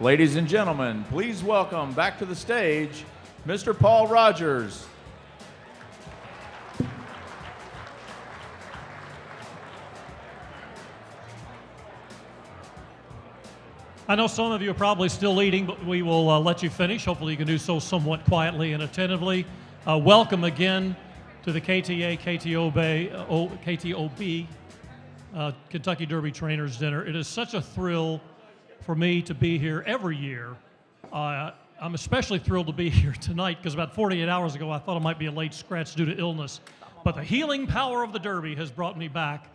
Ladies and gentlemen, please welcome back to the stage, Mr. Paul Rogers. I know some of you are probably still eating, but we will let you finish. Hopefully you can do so somewhat quietly and attentively. Welcome again to the KTA, KTOB, Kentucky Derby Trainers Dinner. It is such a thrill for me to be here every year. I'm especially thrilled to be here tonight because about 48 hours ago I thought I might be a late scratch due to illness. But the healing power of the Derby has brought me back,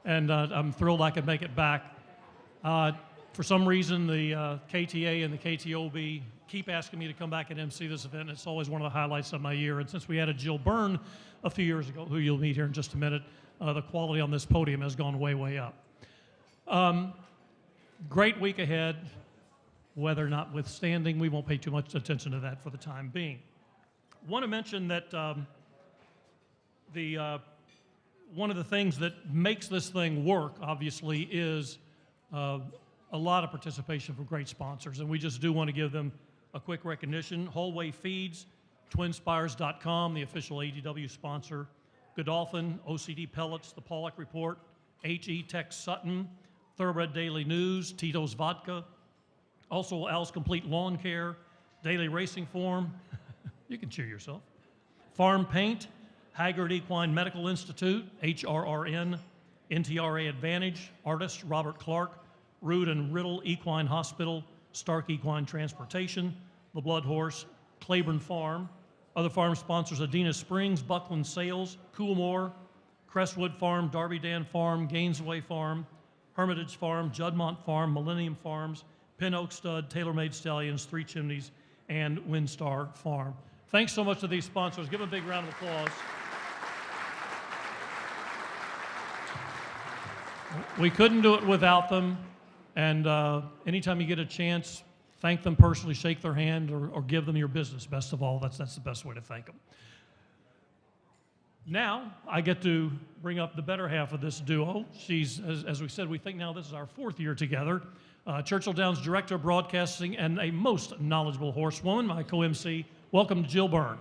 and I'm thrilled I could make it back. For some reason, the KTA and the KTOB keep asking me to come back and MC this event. It's always one of the highlights of my year. And since we added Jill Byrne a few years ago, who you'll meet here in just a minute, the quality on this podium has gone way, way up. Great week ahead. Weather notwithstanding, we won't pay too much attention to that for the time being. Want to mention that one of the things that makes this thing work, obviously, is a lot of participation from great sponsors, and we just do want to give them a quick recognition. Hallway Feeds, TwinSpires.com, the official ADW sponsor, Godolphin, OCD Pellets, The Pollock Report, HE Tech Sutton, Thoroughbred Daily News, Tito's Vodka, also Al's Complete Lawn Care, Daily Racing Form, you can cheer yourself, Farm Paint, Haggard Equine Medical Institute, HRRN, NTRA Advantage, Artist Robert Clark, Rood and Riddle Equine Hospital, Stark Equine Transportation, The Blood Horse, Claiborne Farm. Other farm sponsors: Adena Springs, Buckland Sales, Coolmore, Crestwood Farm, Darby Dan Farm, Gainesway Farm, Hermitage Farm, Juddmont Farm, Millennium Farms, Pin Oak Stud, TaylorMade Stallions, Three Chimneys, and Windstar Farm. Thanks so much to these sponsors. Give them a big round of applause. We couldn't do it without them. And anytime you get a chance, thank them personally, shake their hand, or give them your business. Best of all, that's the best way to thank them. Now, I get to bring up the better half of this duo. She's, as we said, we think now this is our fourth year together. Churchill Downs Director of Broadcasting and a most knowledgeable horsewoman, my co-MC. Welcome, Jill Byrne.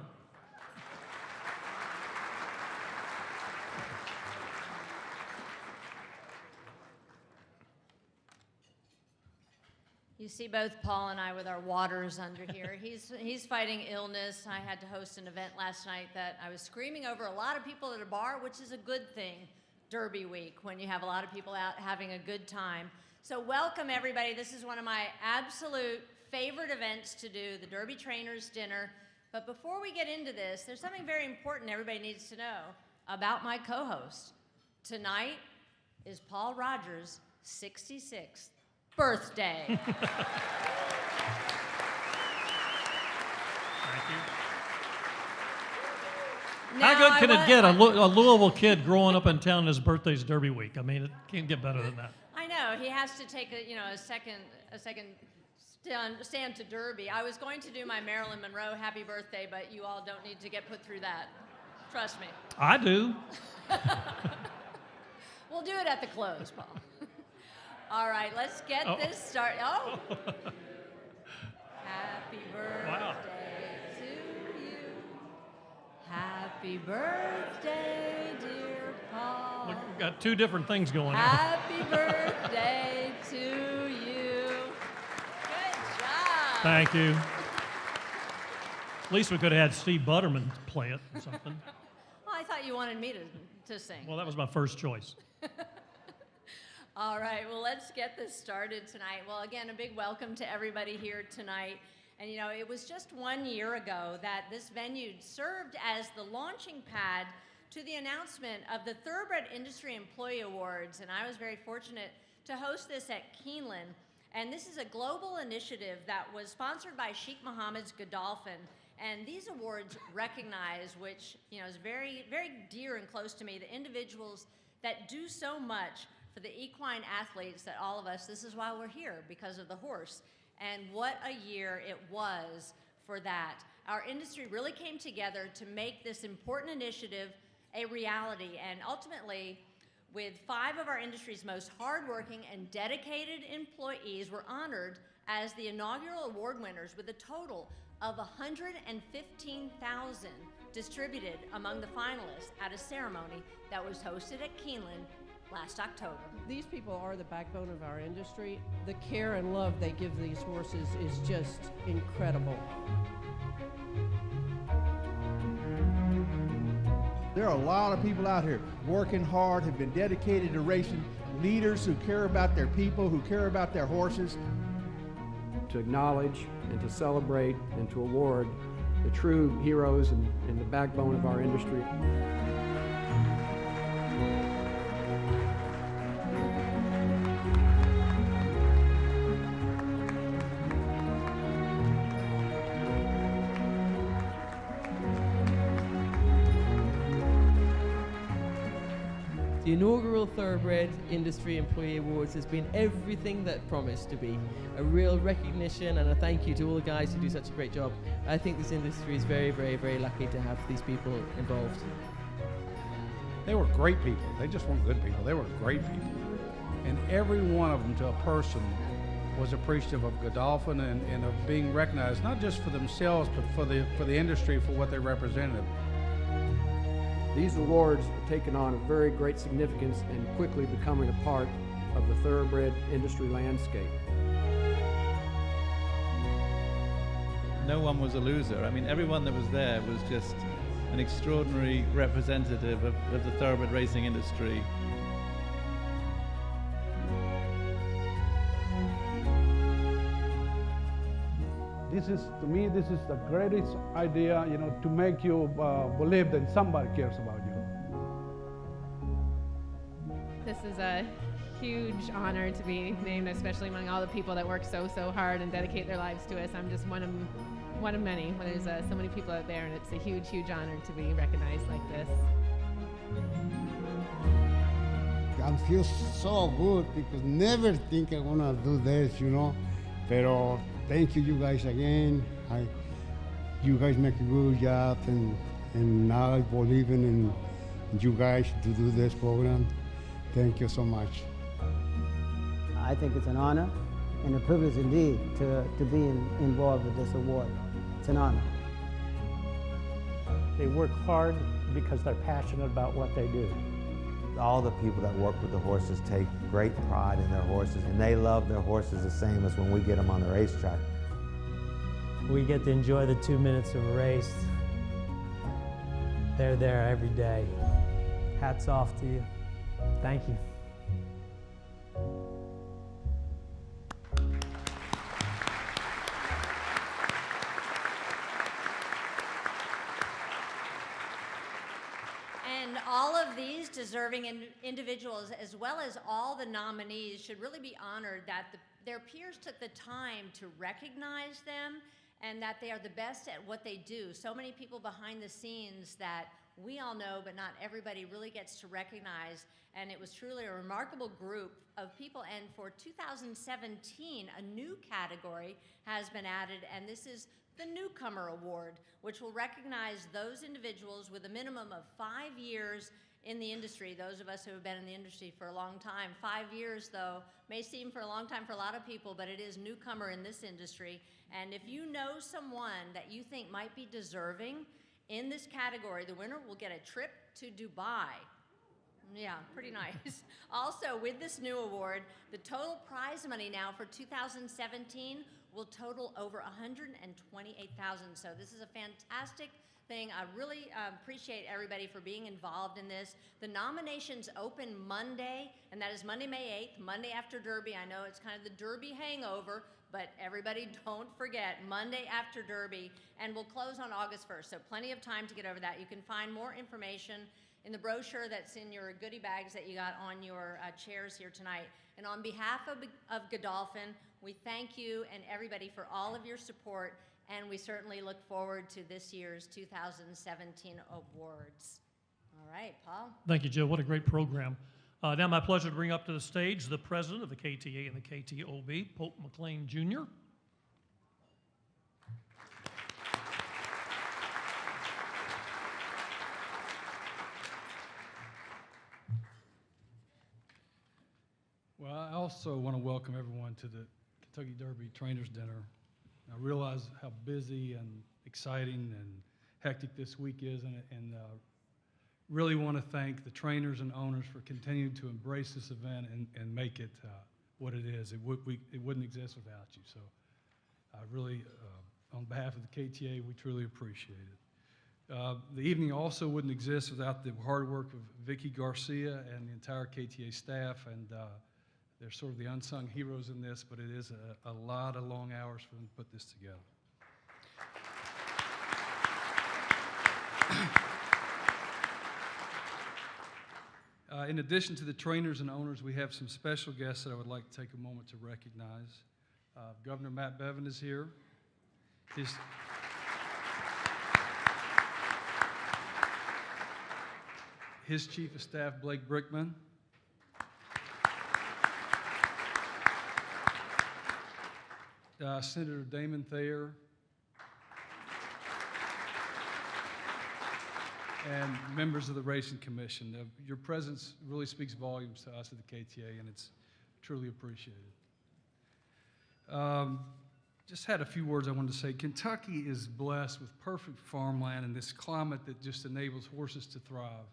You see both Paul and I with our waters under here. He's fighting illness. I had to host an event last night that I was screaming over a lot of people at a bar, which is a good thing, Derby week, when you have a lot of people out having a good time. So welcome, everybody. This is one of my absolute favorite events to do, the Derby Trainers Dinner. But before we get into this, there's something very important everybody needs to know about my co-host. Tonight is Paul Rogers' 66th birthday. Thank you. How good can it get? A Louisville kid growing up in town and his birthday's Derby week. I mean, it can't get better than that. I know. He has to take a second stand to Derby. I was going to do my Marilyn Monroe happy birthday, but you all don't need to get put through that. Trust me. I do. We'll do it at the close, Paul. All right, let's get this started. Oh! Happy birthday to you. Happy birthday, dear Paul. Look, we've got two different things going on. Happy birthday to you. Good job. Thank you. At least we could have had Steve Butterman play it or something. Well, I thought you wanted me to sing. Well, that was my first choice. All right, well, let's get this started tonight. Well, again, a big welcome to everybody here tonight. And you know, it was just 1 year ago that this venue served as the launching pad to the announcement of the Thoroughbred Industry Employee Awards. And I was very fortunate to host this at Keeneland. And this is a global initiative that was sponsored by Sheikh Mohammed's Godolphin. And these awards recognize, which is very, very dear and close to me, the individuals that do so much for the equine athletes that all of us, this is why we're here, because of the horse. And what a year it was for that. Our industry really came together to make this important initiative a reality. And ultimately, with 5 of our industry's most hardworking and dedicated employees were honored as the inaugural award winners with a total of $115,000 distributed among the finalists at a ceremony that was hosted at Keeneland last October. These people are the backbone of our industry. The care and love they give these horses is just incredible. There are a lot of people out here working hard, have been dedicated to racing, leaders who care about their people, who care about their horses. To acknowledge and to celebrate and to award the true heroes and the backbone of our industry. The inaugural Thoroughbred Industry Employee Awards has been everything that it promised to be. A real recognition and a thank you to all the guys who do such a great job. I think this industry is very, very, very lucky to have these people involved. They were great people. They just weren't good people. They were great people. And every one of them, to a person, was appreciative of Godolphin and of being recognized, not just for themselves, but for the industry, for what they represented. These awards have taken on a very great significance and quickly becoming a part of the thoroughbred industry landscape. No one was a loser. I mean, everyone that was there was just an extraordinary representative of the thoroughbred racing industry. To me, this is the greatest idea, to make you believe that somebody cares about you. This is a huge honor to be named, especially among all the people that work so hard and dedicate their lives to us. I'm just one of many. There's so many people out there, and it's a huge honor to be recognized like this. I feel so good because never think I'm gonna do this, Pero thank you guys again. You guys make a good job, and now I believe in you guys to do this program. Thank you so much. I think it's an honor and a privilege indeed to be involved with this award. It's an honor. They work hard because they're passionate about what they do. All the people that work with the horses take great pride in their horses, and they love their horses the same as when we get them on the racetrack. We get to enjoy the 2 minutes of a race. They're there every day. Hats off to you. Thank you. And all of these deserving individuals, as well as all the nominees, should really be honored that their peers took the time to recognize them and that they are the best at what they do. So many people behind the scenes that we all know, but not everybody really gets to recognize. And it was truly a remarkable group of people. And for 2017, a new category has been added, and this is the Newcomer Award, which will recognize those individuals with a minimum of 5 years in the industry, those of us who have been in the industry for a long time. 5 years, though, may seem for a long time for a lot of people, but it is newcomer in this industry. And if you know someone that you think might be deserving in this category, the winner will get a trip to Dubai. Yeah, pretty nice. Also, with this new award, the total prize money now for 2017 will total over $128,000. So this is a fantastic thing. I really appreciate everybody for being involved in this. The nominations open Monday, and that is Monday, May 8th, Monday after Derby. I know it's kind of the Derby hangover, but everybody don't forget, Monday after Derby, and we'll close on August 1st, so plenty of time to get over that. You can find more information in the brochure that's in your goodie bags that you got on your chairs here tonight. And on behalf of Godolphin, we thank you and everybody for all of your support, and we certainly look forward to this year's 2017 awards. All right, Paul. Thank you, Joe. What a great program. Now my pleasure to bring up to the stage the president of the KTA and the KTOB, Pope McLean Jr. Well, I also want to welcome everyone to the Kentucky Derby Trainers Dinner. I realize how busy and exciting and hectic this week is, and really want to thank the trainers and owners for continuing to embrace this event and make it what it is. It wouldn't exist without you. So I really, on behalf of the KTA, we truly appreciate it. The evening also wouldn't exist without the hard work of Vicky Garcia and the entire KTA staff, and they're sort of the unsung heroes in this, but it is a lot of long hours for them to put this together. In addition to the trainers and owners, we have some special guests that I would like to take a moment to recognize. Governor Matt Bevin is here. His Chief of Staff, Blake Brickman. Senator Damon Thayer. And members of the Racing Commission. Your presence really speaks volumes to us at the KTA, and it's truly appreciated. Just had a few words I wanted to say. Kentucky is blessed with perfect farmland and this climate that just enables horses to thrive.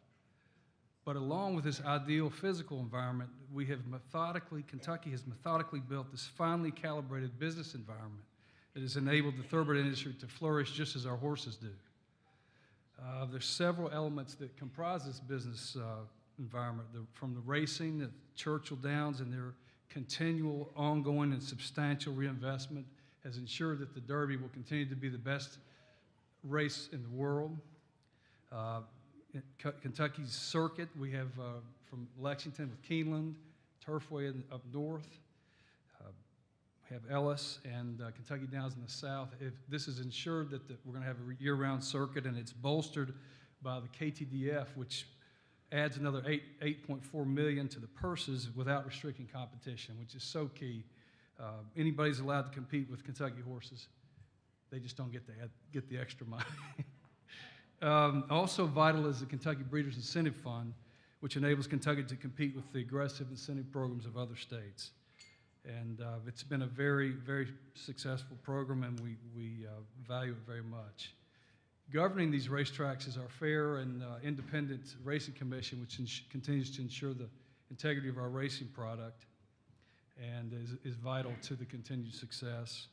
But along with this ideal physical environment, Kentucky has methodically built this finely calibrated business environment that has enabled the thoroughbred industry to flourish just as our horses do. There's several elements that comprise this business environment, from the racing at Churchill Downs, and their continual, ongoing, and substantial reinvestment has ensured that the Derby will continue to be the best race in the world. Kentucky's circuit, we have from Lexington with Keeneland, Turfway up north. We have Ellis and Kentucky Downs in the south. This has ensured that we're going to have a year-round circuit, and it's bolstered by the KTDF, which adds another $8.4 million to the purses without restricting competition, which is so key. Anybody's allowed to compete with Kentucky horses. They just don't get the extra money. Also vital is the Kentucky Breeders' Incentive Fund, which enables Kentucky to compete with the aggressive incentive programs of other states. And it's been a very, very successful program, and we value it very much. Governing these racetracks is our fair and independent racing commission, which continues to ensure the integrity of our racing product and is vital to the continued success.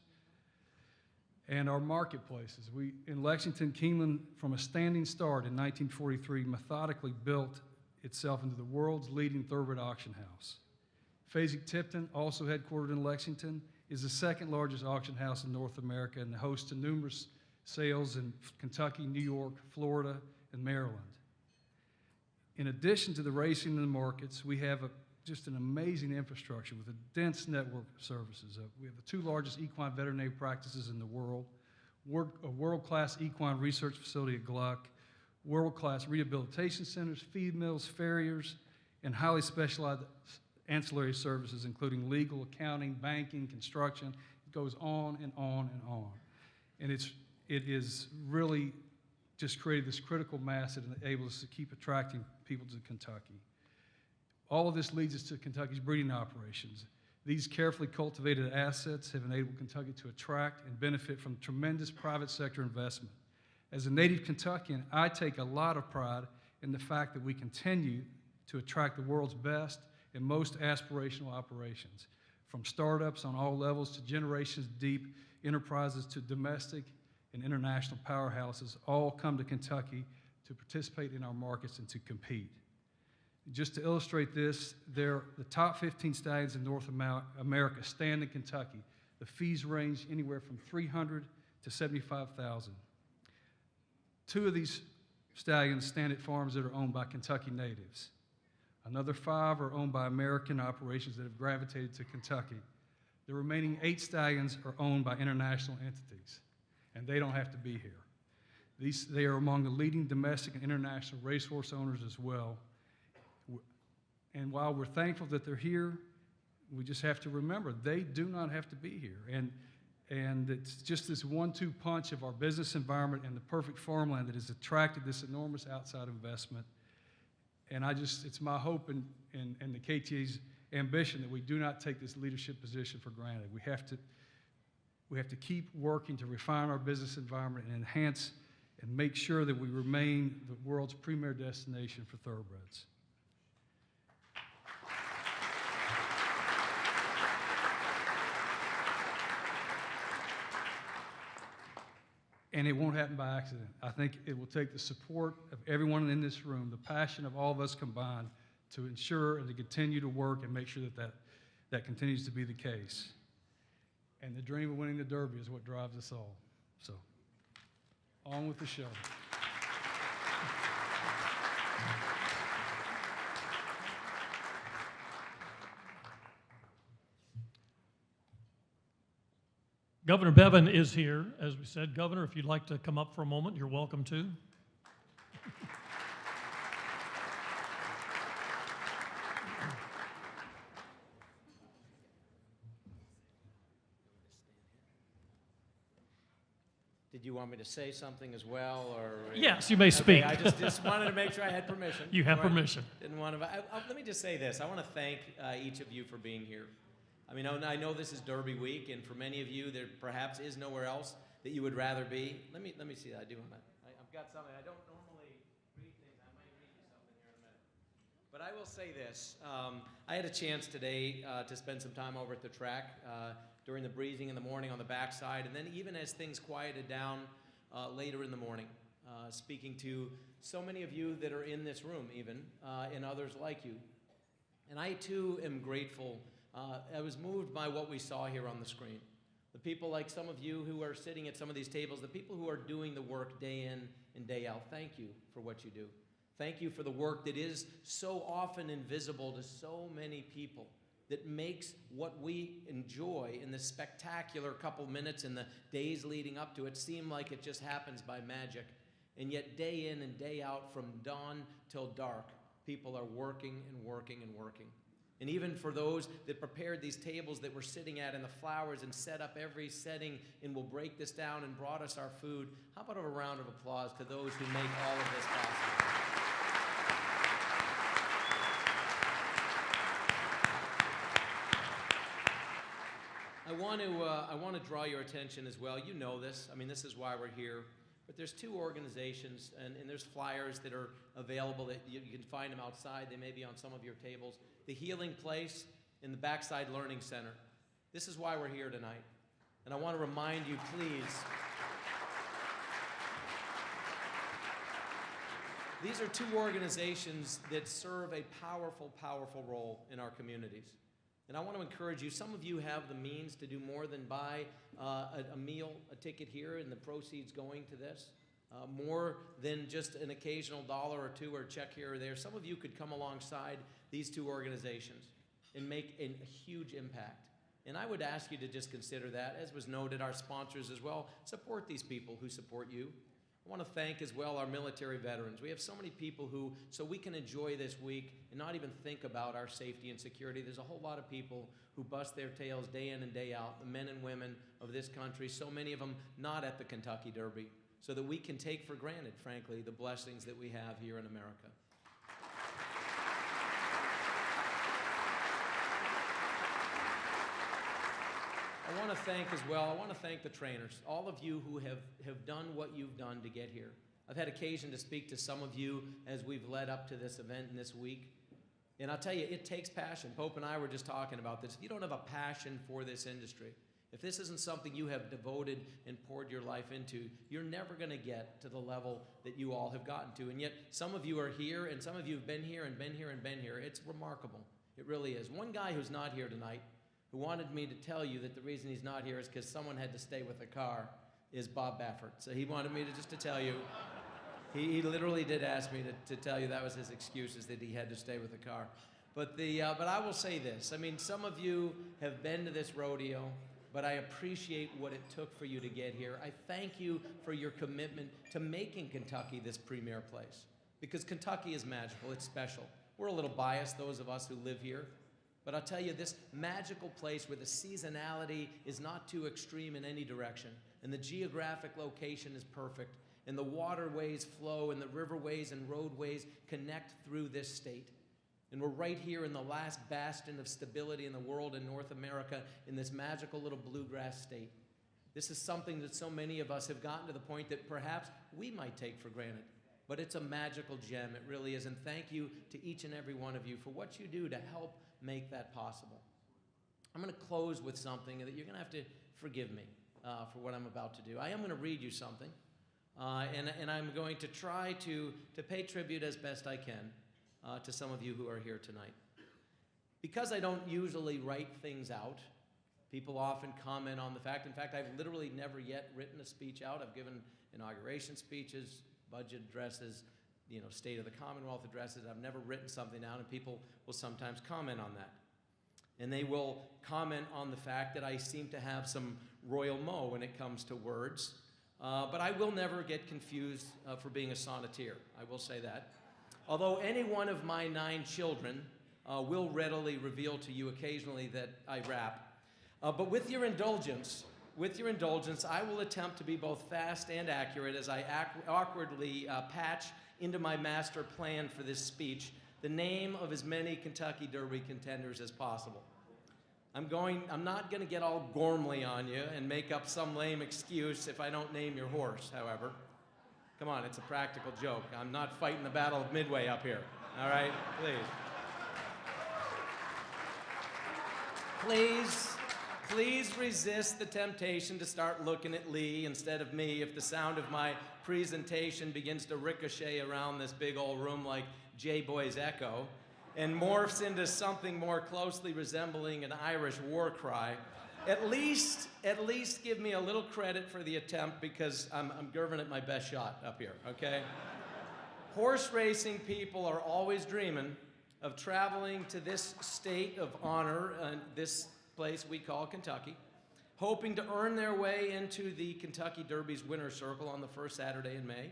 And our marketplaces. In Lexington, Keeneland, from a standing start in 1943, methodically built itself into the world's leading thoroughbred auction house. Fasig-Tipton, also headquartered in Lexington, is the second largest auction house in North America and hosts numerous sales in Kentucky, New York, Florida, and Maryland. In addition to the racing and the markets, we have just an amazing infrastructure with a dense network of services. We have the two largest equine veterinary practices in the world, a world-class equine research facility at Gluck, world-class rehabilitation centers, feed mills, farriers, and highly specialized ancillary services, including legal, accounting, banking, construction. It goes on and on and on. And it is really just created this critical mass that enables us to keep attracting people to Kentucky. All of this leads us to Kentucky's breeding operations. These carefully cultivated assets have enabled Kentucky to attract and benefit from tremendous private sector investment. As a native Kentuckian, I take a lot of pride in the fact that we continue to attract the world's best and most aspirational operations, from startups on all levels to generations-deep enterprises to domestic and international powerhouses, all come to Kentucky to participate in our markets and to compete. Just to illustrate this, the top 15 stallions in North America stand in Kentucky. The fees range anywhere from $300,000 to $75,000. Two of these stallions stand at farms that are owned by Kentucky natives. Another 5 are owned by American operations that have gravitated to Kentucky. The remaining 8 stallions are owned by international entities, and they don't have to be here. They are among the leading domestic and international racehorse owners as well. And while we're thankful that they're here, we just have to remember they do not have to be here. And it's just this 1-2 punch of our business environment and the perfect farmland that has attracted this enormous outside investment. And it's my hope and the KTA's ambition that we do not take this leadership position for granted. We have to keep working to refine our business environment and enhance and make sure that we remain the world's premier destination for thoroughbreds. And it won't happen by accident. I think it will take the support of everyone in this room, the passion of all of us combined, to ensure and to continue to work and make sure that continues to be the case. And the dream of winning the Derby is what drives us all. So, on with the show. Governor Bevin is here, as we said. Governor, if you'd like to come up for a moment, you're welcome to. Did you want me to say something as well, or? Yes, you may speak. I just wanted to make sure I had permission. You have permission. Didn't want to. Let me just say this. I want to thank each of you for being here. I mean, I know this is Derby week, and for many of you, there perhaps is nowhere else that you would rather be. Let me see. I do want to. I've got something. I don't normally read things. I might read you something here in a minute. But I will say this. I had a chance today to spend some time over at the track during the breezing in the morning on the backside, and then even as things quieted down later in the morning, speaking to so many of you that are in this room even, and others like you. And I too am grateful. I was moved by what we saw here on the screen. The people like some of you who are sitting at some of these tables, the people who are doing the work day in and day out, thank you for what you do. Thank you for the work that is so often invisible to so many people, that makes what we enjoy in this spectacular couple minutes in the days leading up to it seem like it just happens by magic. And yet day in and day out, from dawn till dark, people are working and working and working. And even for those that prepared these tables that we're sitting at and the flowers and set up every setting and will break this down and brought us our food, how about a round of applause to those who make all of this possible? I want to draw your attention as well. You know this. I mean, this is why we're here. But there's two organizations, and there's flyers that are available that you can find them outside. They may be on some of your tables. The Healing Place and the Backside Learning Center. This is why we're here tonight. And I want to remind you, please, these are two organizations that serve a powerful, powerful role in our communities. And I want to encourage you, some of you have the means to do more than buy a meal, a ticket here, and the proceeds going to this. More than just an occasional dollar or two or a check here or there. Some of you could come alongside these two organizations and make a huge impact. And I would ask you to just consider that. As was noted, our sponsors as well, support these people who support you. I want to thank as well our military veterans. We have so many people who, so we can enjoy this week and not even think about our safety and security. There's a whole lot of people who bust their tails day in and day out, the men and women of this country, so many of them not at the Kentucky Derby, so that we can take for granted, frankly, the blessings that we have here in America. I want to thank as well, I want to thank the trainers, all of you who have done what you've done to get here. I've had occasion to speak to some of you as we've led up to this event in this week. And I'll tell you, it takes passion. Pope and I were just talking about this. If you don't have a passion for this industry, if this isn't something you have devoted and poured your life into, you're never going to get to the level that you all have gotten to. And yet, some of you are here, and some of you have been here and been here and been here. It's remarkable. It really is. One guy who's not here tonight, who wanted me to tell you that the reason he's not here is because someone had to stay with the car, is Bob Baffert. So he wanted me to tell you. He literally did ask me to tell you that was his excuse, is that he had to stay with the car. But I will say this. I mean, some of you have been to this rodeo, but I appreciate what it took for you to get here. I thank you for your commitment to making Kentucky this premier place, because Kentucky is magical. It's special. We're a little biased, those of us who live here. But I'll tell you, this magical place where the seasonality is not too extreme in any direction, and the geographic location is perfect, and the waterways flow, and the riverways and roadways connect through this state. And we're right here in the last bastion of stability in the world in North America, in this magical little bluegrass state. This is something that so many of us have gotten to the point that perhaps we might take for granted. But it's a magical gem, it really is. And thank you to each and every one of you for what you do to help make that possible. I'm going to close with something that you're going to have to forgive me for what I'm about to do. I am going to read you something, and I'm going to try to pay tribute as best I can to some of you who are here tonight. Because I don't usually write things out, people often comment on the fact. In fact, I've literally never yet written a speech out. I've given inauguration speeches, budget addresses, State of the Commonwealth addresses. I've never written something out, and people will sometimes comment on that. And they will comment on the fact that I seem to have some royal mo when it comes to words. But I will never get confused for being a sonneteer. I will say that. Although any one of my 9 children will readily reveal to you occasionally that I rap. But with your indulgence, I will attempt to be both fast and accurate as I awkwardly patch into my master plan for this speech the name of as many Kentucky Derby contenders as possible. I'm not going to get all Gormley on you and make up some lame excuse if I don't name your horse, however. Come on, it's a practical joke. I'm not fighting the Battle of Midway up here. All right? Please resist the temptation to start looking at Lee instead of me if the sound of my presentation begins to ricochet around this big old room like J-Boy's echo and morphs into something more closely resembling an Irish war cry. At least give me a little credit for the attempt, because I'm giving it my best shot up here, okay? Horse racing people are always dreaming of traveling to this state of honor, this place we call Kentucky, hoping to earn their way into the Kentucky Derby's winner's circle on the first Saturday in May.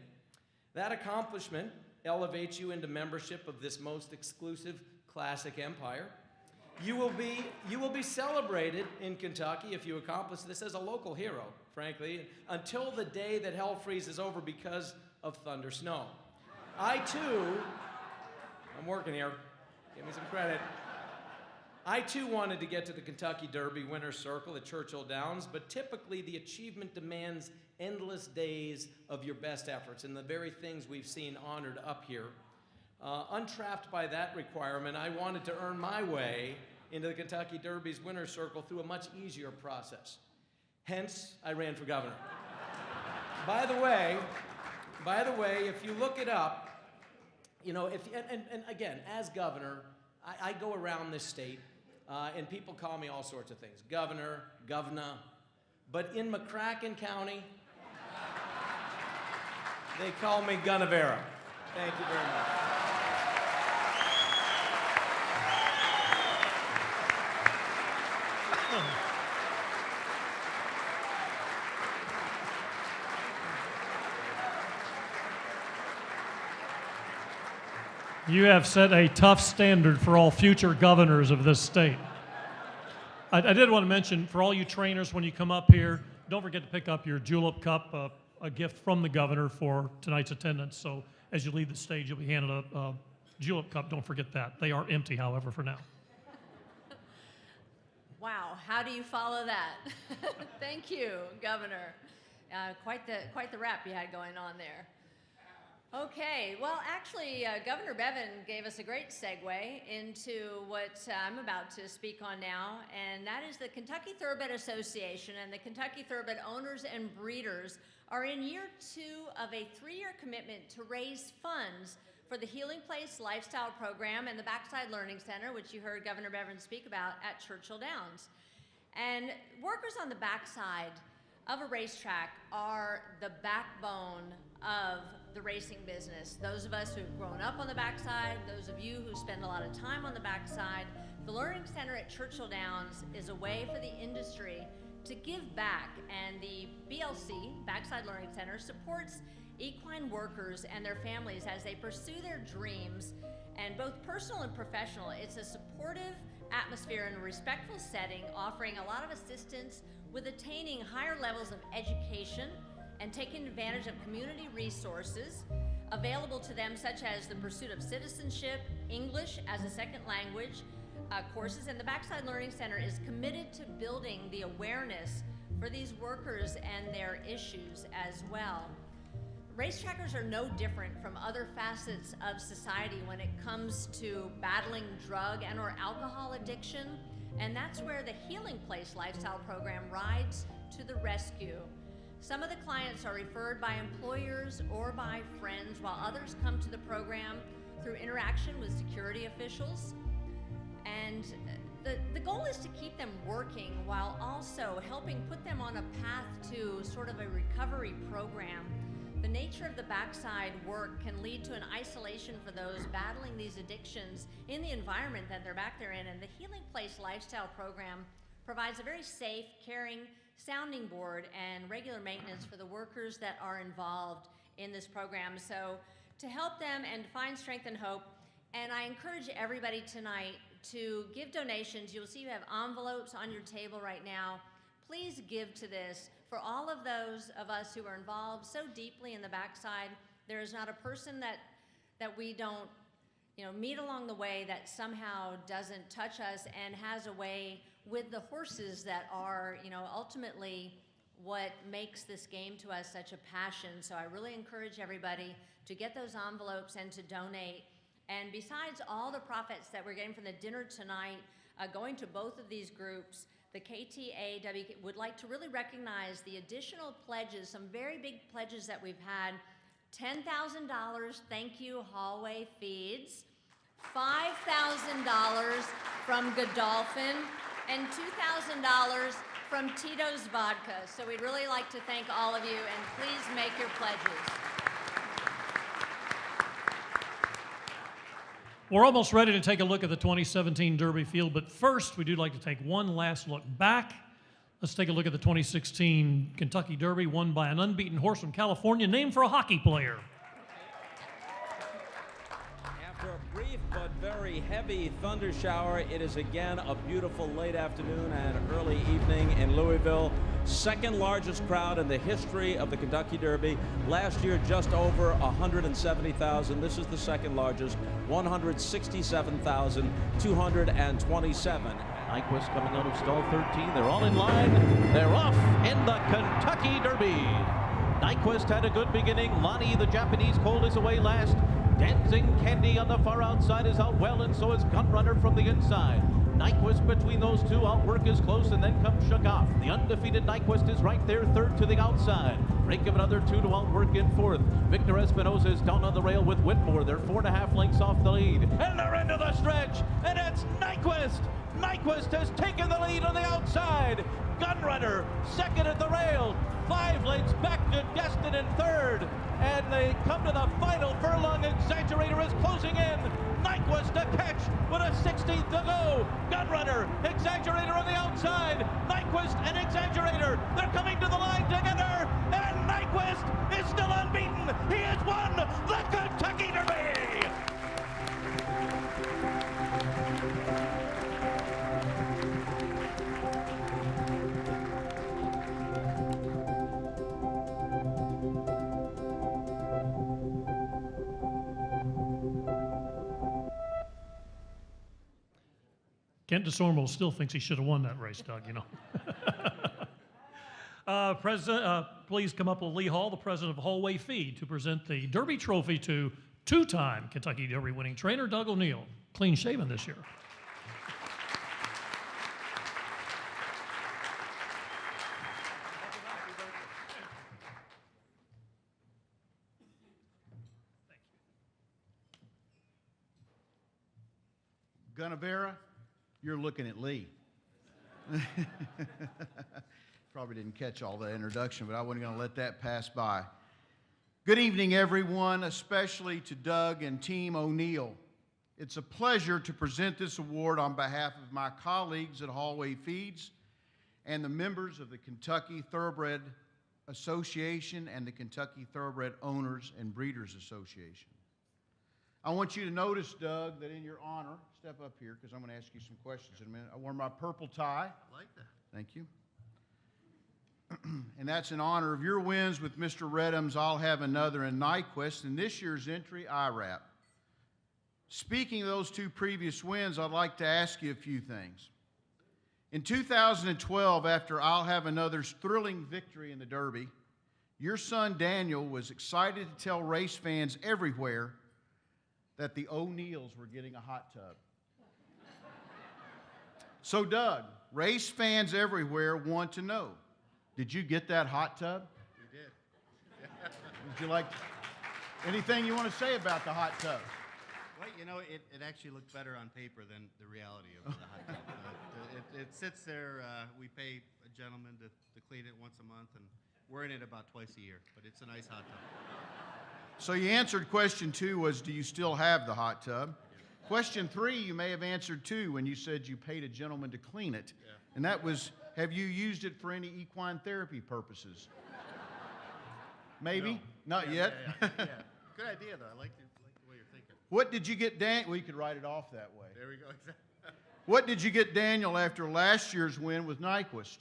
That accomplishment elevates you into membership of this most exclusive classic empire. You will be celebrated in Kentucky if you accomplish this as a local hero, frankly, until the day that hell freezes over because of thunder snow. I too, I'm working here, give me some credit. I too wanted to get to the Kentucky Derby winner's circle at Churchill Downs, but typically the achievement demands endless days of your best efforts and the very things we've seen honored up here. Untrapped by that requirement, I wanted to earn my way into the Kentucky Derby's winner's circle through a much easier process. Hence, I ran for governor. By the way, if you look it up, and again, as governor, I go around this state, and people call me all sorts of things. Governor, governor. But in McCracken County, they call me Gunnevera. Thank you very much. You have set a tough standard for all future governors of this state. I did want to mention, for all you trainers, when you come up here, don't forget to pick up your Julep Cup, a gift from the governor for tonight's attendance. So as you leave the stage, you'll be handed a Julep Cup. Don't forget that. They are empty, however, for now. Wow, how do you follow that? Thank you, Governor. Quite the rap you had going on there. Okay, well, actually, Governor Bevin gave us a great segue into what I'm about to speak on now, and that is the Kentucky Thoroughbred Association and the Kentucky Thoroughbred owners and breeders are in year 2 of a 3-year commitment to raise funds for the Healing Place Lifestyle Program and the Backside Learning Center, which you heard Governor Bevin speak about at Churchill Downs. And workers on the backside of a racetrack are the backbone of the racing business. Those of us who've grown up on the backside, those of you who spend a lot of time on the backside, the Learning Center at Churchill Downs is a way for the industry to give back, and the BLC, Backside Learning Center, supports equine workers and their families as they pursue their dreams, and both personal and professional. It's a supportive atmosphere and a respectful setting, offering a lot of assistance with attaining higher levels of education and taking advantage of community resources. available to them, such as the pursuit of citizenship, English as a second language, courses, and the Backside Learning Center is committed to building the awareness for these workers and their issues as well. Racetrackers are no different from other facets of society when it comes to battling drug and or alcohol addiction, and that's where the Healing Place Lifestyle Program rides to the rescue. Some of the clients are referred by employers or by friends, while others come to the program through interaction with security officials. And the goal is to keep them working while also helping put them on a path to sort of a recovery program. The nature of the backside work can lead to an isolation for those battling these addictions in the environment that they're back there in, and the Healing Place Lifestyle Program provides a very safe, caring sounding board and regular maintenance for the workers that are involved in this program. So to help them and find strength and hope, and I encourage everybody tonight to give donations. You'll see you have envelopes on your table right now. Please give to this. For all of those of us who are involved so deeply in the backside, there is not a person that we don't meet along the way that somehow doesn't touch us and has a way with the horses that are ultimately what makes this game to us such a passion. So I really encourage everybody to get those envelopes and to donate. And besides all the profits that we're getting from the dinner tonight, going to both of these groups, the KTAW would like to really recognize the additional pledges, some very big pledges that we've had. $10,000, thank you, Hallway Feeds. $5,000 from Godolphin, and $2,000 from Tito's Vodka. So we'd really like to thank all of you, and please make your pledges. We're almost ready to take a look at the 2017 Derby field, but first we do like to take one last look back. Let's take a look at the 2016 Kentucky Derby, won by an unbeaten horse from California named for a hockey player. After a brief but very heavy thunder shower, it is again a beautiful late afternoon and early evening in Louisville. Second largest crowd in the history of the Kentucky Derby. Last year, just over 170,000. This is the second largest, 167,227. Nyquist coming out of stall 13. They're all in line. They're off in the Kentucky Derby. Nyquist had a good beginning. Lonnie, the Japanese colt, is away last. Dancing Candy on the far outside is out well, and so is Gunrunner from the inside. Nyquist between those two, outwork is close, and then comes Shukoff. The undefeated Nyquist is right there, third to the outside. Break of another two to outwork in fourth. Victor Espinosa is down on the rail with Whitmore. They're 4.5 lengths off the lead. And they're into the stretch, and it's Nyquist. Nyquist has taken the lead on the outside. Gunrunner second at the rail. 5 lengths back to Destin in third. And they come to the final furlong. Exaggerator is closing in. Nyquist to catch with a 16th to go. Gunrunner, Exaggerator on the outside. Nyquist and Exaggerator, they're coming to the line together. And Nyquist is still unbeaten. He has won the Kentucky Derby. Kent DeSormo still thinks he should have won that race, Doug, President, please come up with Lee Hall, the president of Hallway Feed, to present the Derby Trophy to two-time Kentucky Derby winning trainer Doug O'Neill. Clean shaven this year. Gunnevera, you're looking at Lee. Probably didn't catch all the introduction, but I wasn't going to let that pass by. Good evening, everyone, especially to Doug and Team O'Neill. It's a pleasure to present this award on behalf of my colleagues at Hallway Feeds and the members of the Kentucky Thoroughbred Association and the Kentucky Thoroughbred Owners and Breeders Association. I want you to notice, Doug, that in your honor, step up here because I'm going to ask you some questions in a minute. I wore my purple tie. I like that. Thank you. and that's in honor of your wins with Mr. Redham's I'll Have Another and Nyquist, and this year's entry, IRAP. Speaking of those two previous wins, I'd like to ask you a few things. In 2012, after I'll Have Another's thrilling victory in the Derby, your son Daniel was excited to tell race fans everywhere that the O'Neills were getting a hot tub. So Doug, race fans everywhere want to know, did you get that hot tub? We did. Would you like anything you want to say about the hot tub? Well, you know, it actually looked better on paper than the reality of the hot tub. It sits there. We pay a gentleman to clean it once a month, and we're in it about twice a year. But it's a nice hot tub. So you answered question 2 was, do you still have the hot tub? Yeah. Question 3 you may have answered too when you said you paid a gentleman to clean it. Yeah. And that was, have you used it for any equine therapy purposes? Maybe? No. Not yet? Yeah. Good idea, though. I like the way you're thinking. What did you get Dan? Well, you could write it off that way. There we go. Exactly. What did you get Daniel after last year's win with Nyquist?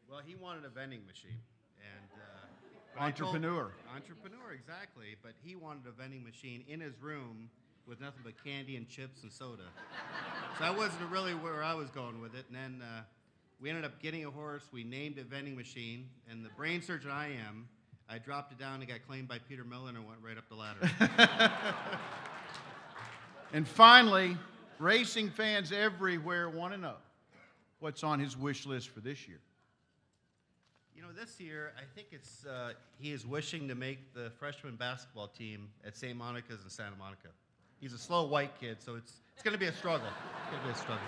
Well, he wanted a vending machine. And entrepreneur. Entrepreneur, exactly. But he wanted a vending machine in his room with nothing but candy and chips and soda. So that wasn't really where I was going with it. And then we ended up getting a horse. We named it Vending Machine. And the brain surgeon I am, I dropped it down and got claimed by Peter Millen and went right up the ladder. And finally, racing fans everywhere want to know what's on his wish list for this year. You know, this year, I think it's he is wishing to make the freshman basketball team at St. Monica's in Santa Monica. He's a slow white kid, so it's going to be a struggle. It's going to be a struggle.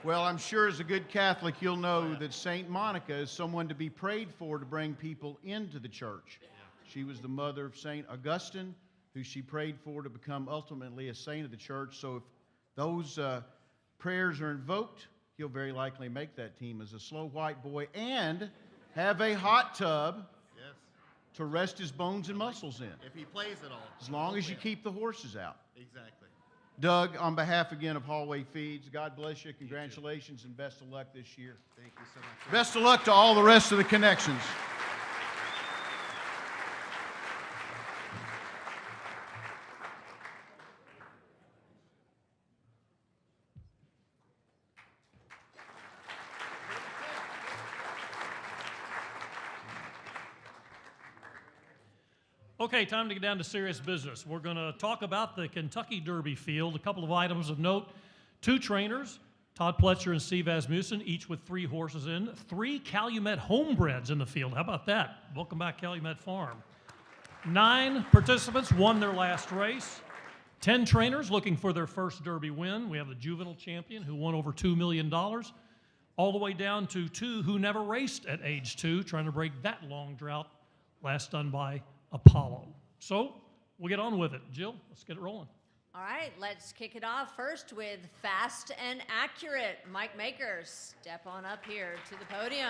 Well, I'm sure as a good Catholic, you'll know that St. Monica is someone to be prayed for to bring people into the church. Yeah. She was the mother of St. Augustine, who she prayed for to become ultimately a saint of the church. So if those prayers are invoked, he'll very likely make that team as a slow white boy and have a hot tub to rest his bones and muscles in. If he plays it all. As long as you keep the horses out. Exactly. Doug, on behalf again of Hallway Feeds, God bless you, congratulations, and best of luck this year. Thank you so much. Best of luck to all the rest of the connections. Okay, time to get down to serious business. We're going to talk about the Kentucky Derby field. A couple of items of note. 2 trainers, Todd Pletcher and Steve Asmussen, each with 3 horses in. 3 Calumet homebreds in the field. How about that? Welcome back, Calumet Farm. 9 participants won their last race. 10 trainers looking for their first Derby win. We have the juvenile champion who won over $2 million, all the way down to 2 who never raced at age 2, trying to break that long drought, last done by Apollo. So we'll get on with it. Jill, let's get it rolling. All right, let's kick it off first with Fast and Accurate. Mike Makers, step on up here to the podium.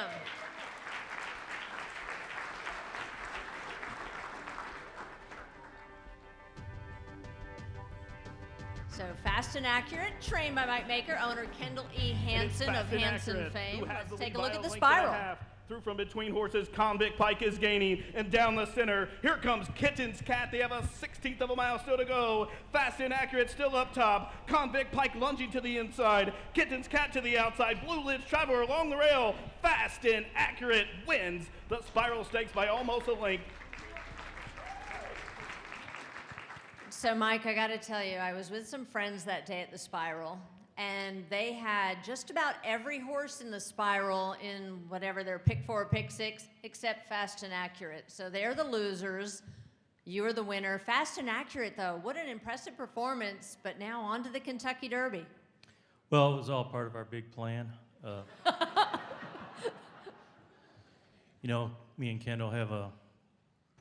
So Fast and Accurate, trained by Mike Maker, owner Kendall E. Hansen of Hansen fame. Let's take a look at the spiral. Through from between horses, Convict Pike is gaining, and down the center, here comes Kitten's Cat. They have a 16th of a mile still to go. Fast and Accurate still up top. Convict Pike lunging to the inside. Kitten's Cat to the outside. Blue Lids Traveler along the rail. Fast and Accurate wins the Spiral Stakes by almost a length. So Mike, I got to tell you, I was with some friends that day at the Spiral, and they had just about every horse in the Spiral in whatever their pick 4 or pick 6, except Fast and Accurate. So they're the losers. You are the winner. Fast and Accurate, though, what an impressive performance. But now on to the Kentucky Derby. Well, it was all part of our big plan. You know, me and Kendall have a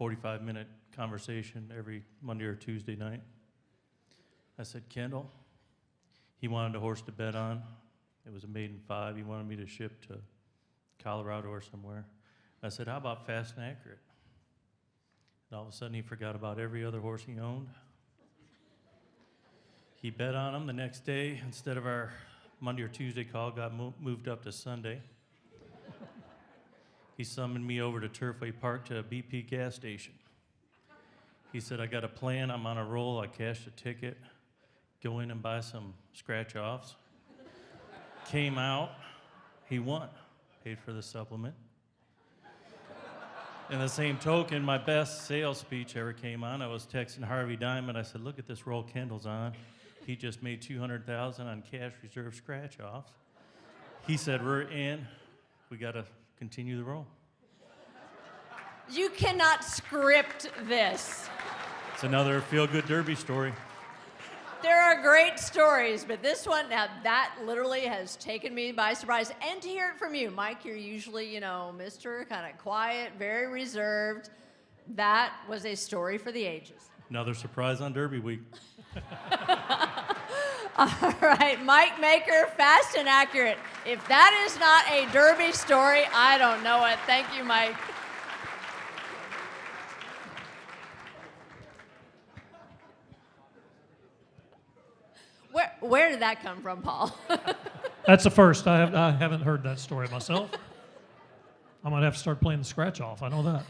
45-minute conversation every Monday or Tuesday night. I said, Kendall, he wanted a horse to bet on. It was a maiden 5. He wanted me to ship to Colorado or somewhere. I said, how about Fast and Accurate? And all of a sudden he forgot about every other horse he owned. He bet on him the next day. Instead of our Monday or Tuesday call got moved up to Sunday. He summoned me over to Turfway Park to a BP gas station. He said, I got a plan, I'm on a roll, I cashed a ticket, go in and buy some scratch-offs. Came out, he won, paid for the supplement. In the same token, my best sales speech ever came on. I was texting Harvey Diamond, I said, look at this roll Kendall's on. He just made $200,000 on cash reserve scratch-offs. He said, we're in, we gotta continue the roll. You cannot script this. It's another feel-good derby story. There are great stories, but this one, now that literally has taken me by surprise. And to hear it from you, Mike, you're usually, you know, Mr. kind of quiet, very reserved. That was a story for the ages. Another surprise on Derby Week. All right, Mike Maker, fast and accurate. If that is not a Derby story, I don't know it. Thank you, Mike. Where did that come from, Paul? That's the first. I haven't heard that story myself. I might have to start playing the scratch off. I know that.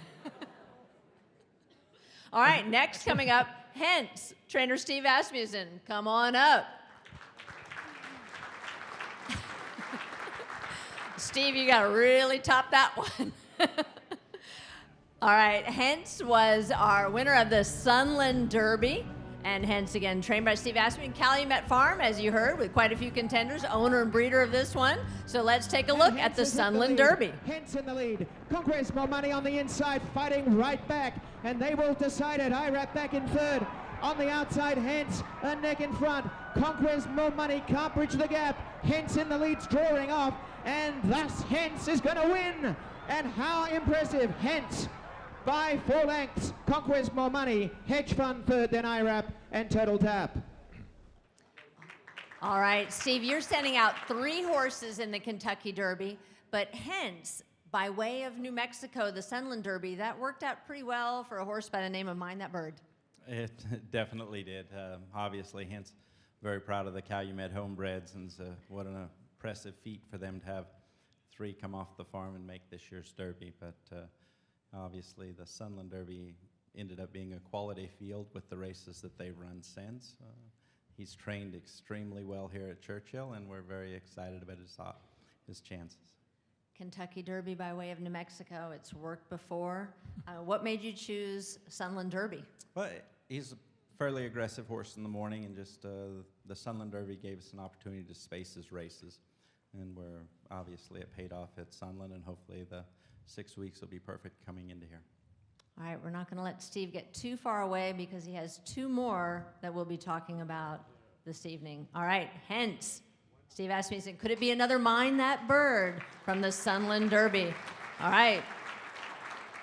All right, next coming up, Hence, trainer Steve Asmussen. Come on up. Steve, you got to really top that one. All right, Hence was our winner of the Sunland Derby. And Hence, again, trained by Steve Asmussen, Calumet Farm, as you heard, with quite a few contenders, owner and breeder of this one. So let's take a look at the Sunland Derby. Hence in the lead. Conquest More Money on the inside, fighting right back. And they will decide it. IRAP back in third. On the outside, Hence, a neck in front. Conquest More Money can't bridge the gap. Hence in the lead's drawing off. And thus, Hence is going to win. And how impressive. Hence by 4 lengths. Conquest More Money, Hedge Fund third, then IRAP and Total Tap. All right, Steve, you're sending out 3 horses in the Kentucky Derby, but Hence, by way of New Mexico, the Sunland Derby, that worked out pretty well for a horse by the name of Mind That Bird. It definitely did. Obviously, Hence, very proud of the Calumet homebreds, and what an impressive feat for them to have 3 come off the farm and make this year's Derby. But obviously, the Sunland Derby ended up being a quality field with the races that they've run since. He's trained extremely well here at Churchill, and we're very excited about his chances. Kentucky Derby by way of New Mexico. It's worked before. What made you choose Sunland Derby? Well, he's a fairly aggressive horse in the morning, and just the Sunland Derby gave us an opportunity to space his races. And obviously it paid off at Sunland, and hopefully the 6 weeks will be perfect coming into here. All right, we're not going to let Steve get too far away because he has 2 more that we'll be talking about this evening. All right, Hence. Steve Asmussen, could it be another Mind That Bird from the Sunland Derby? All right,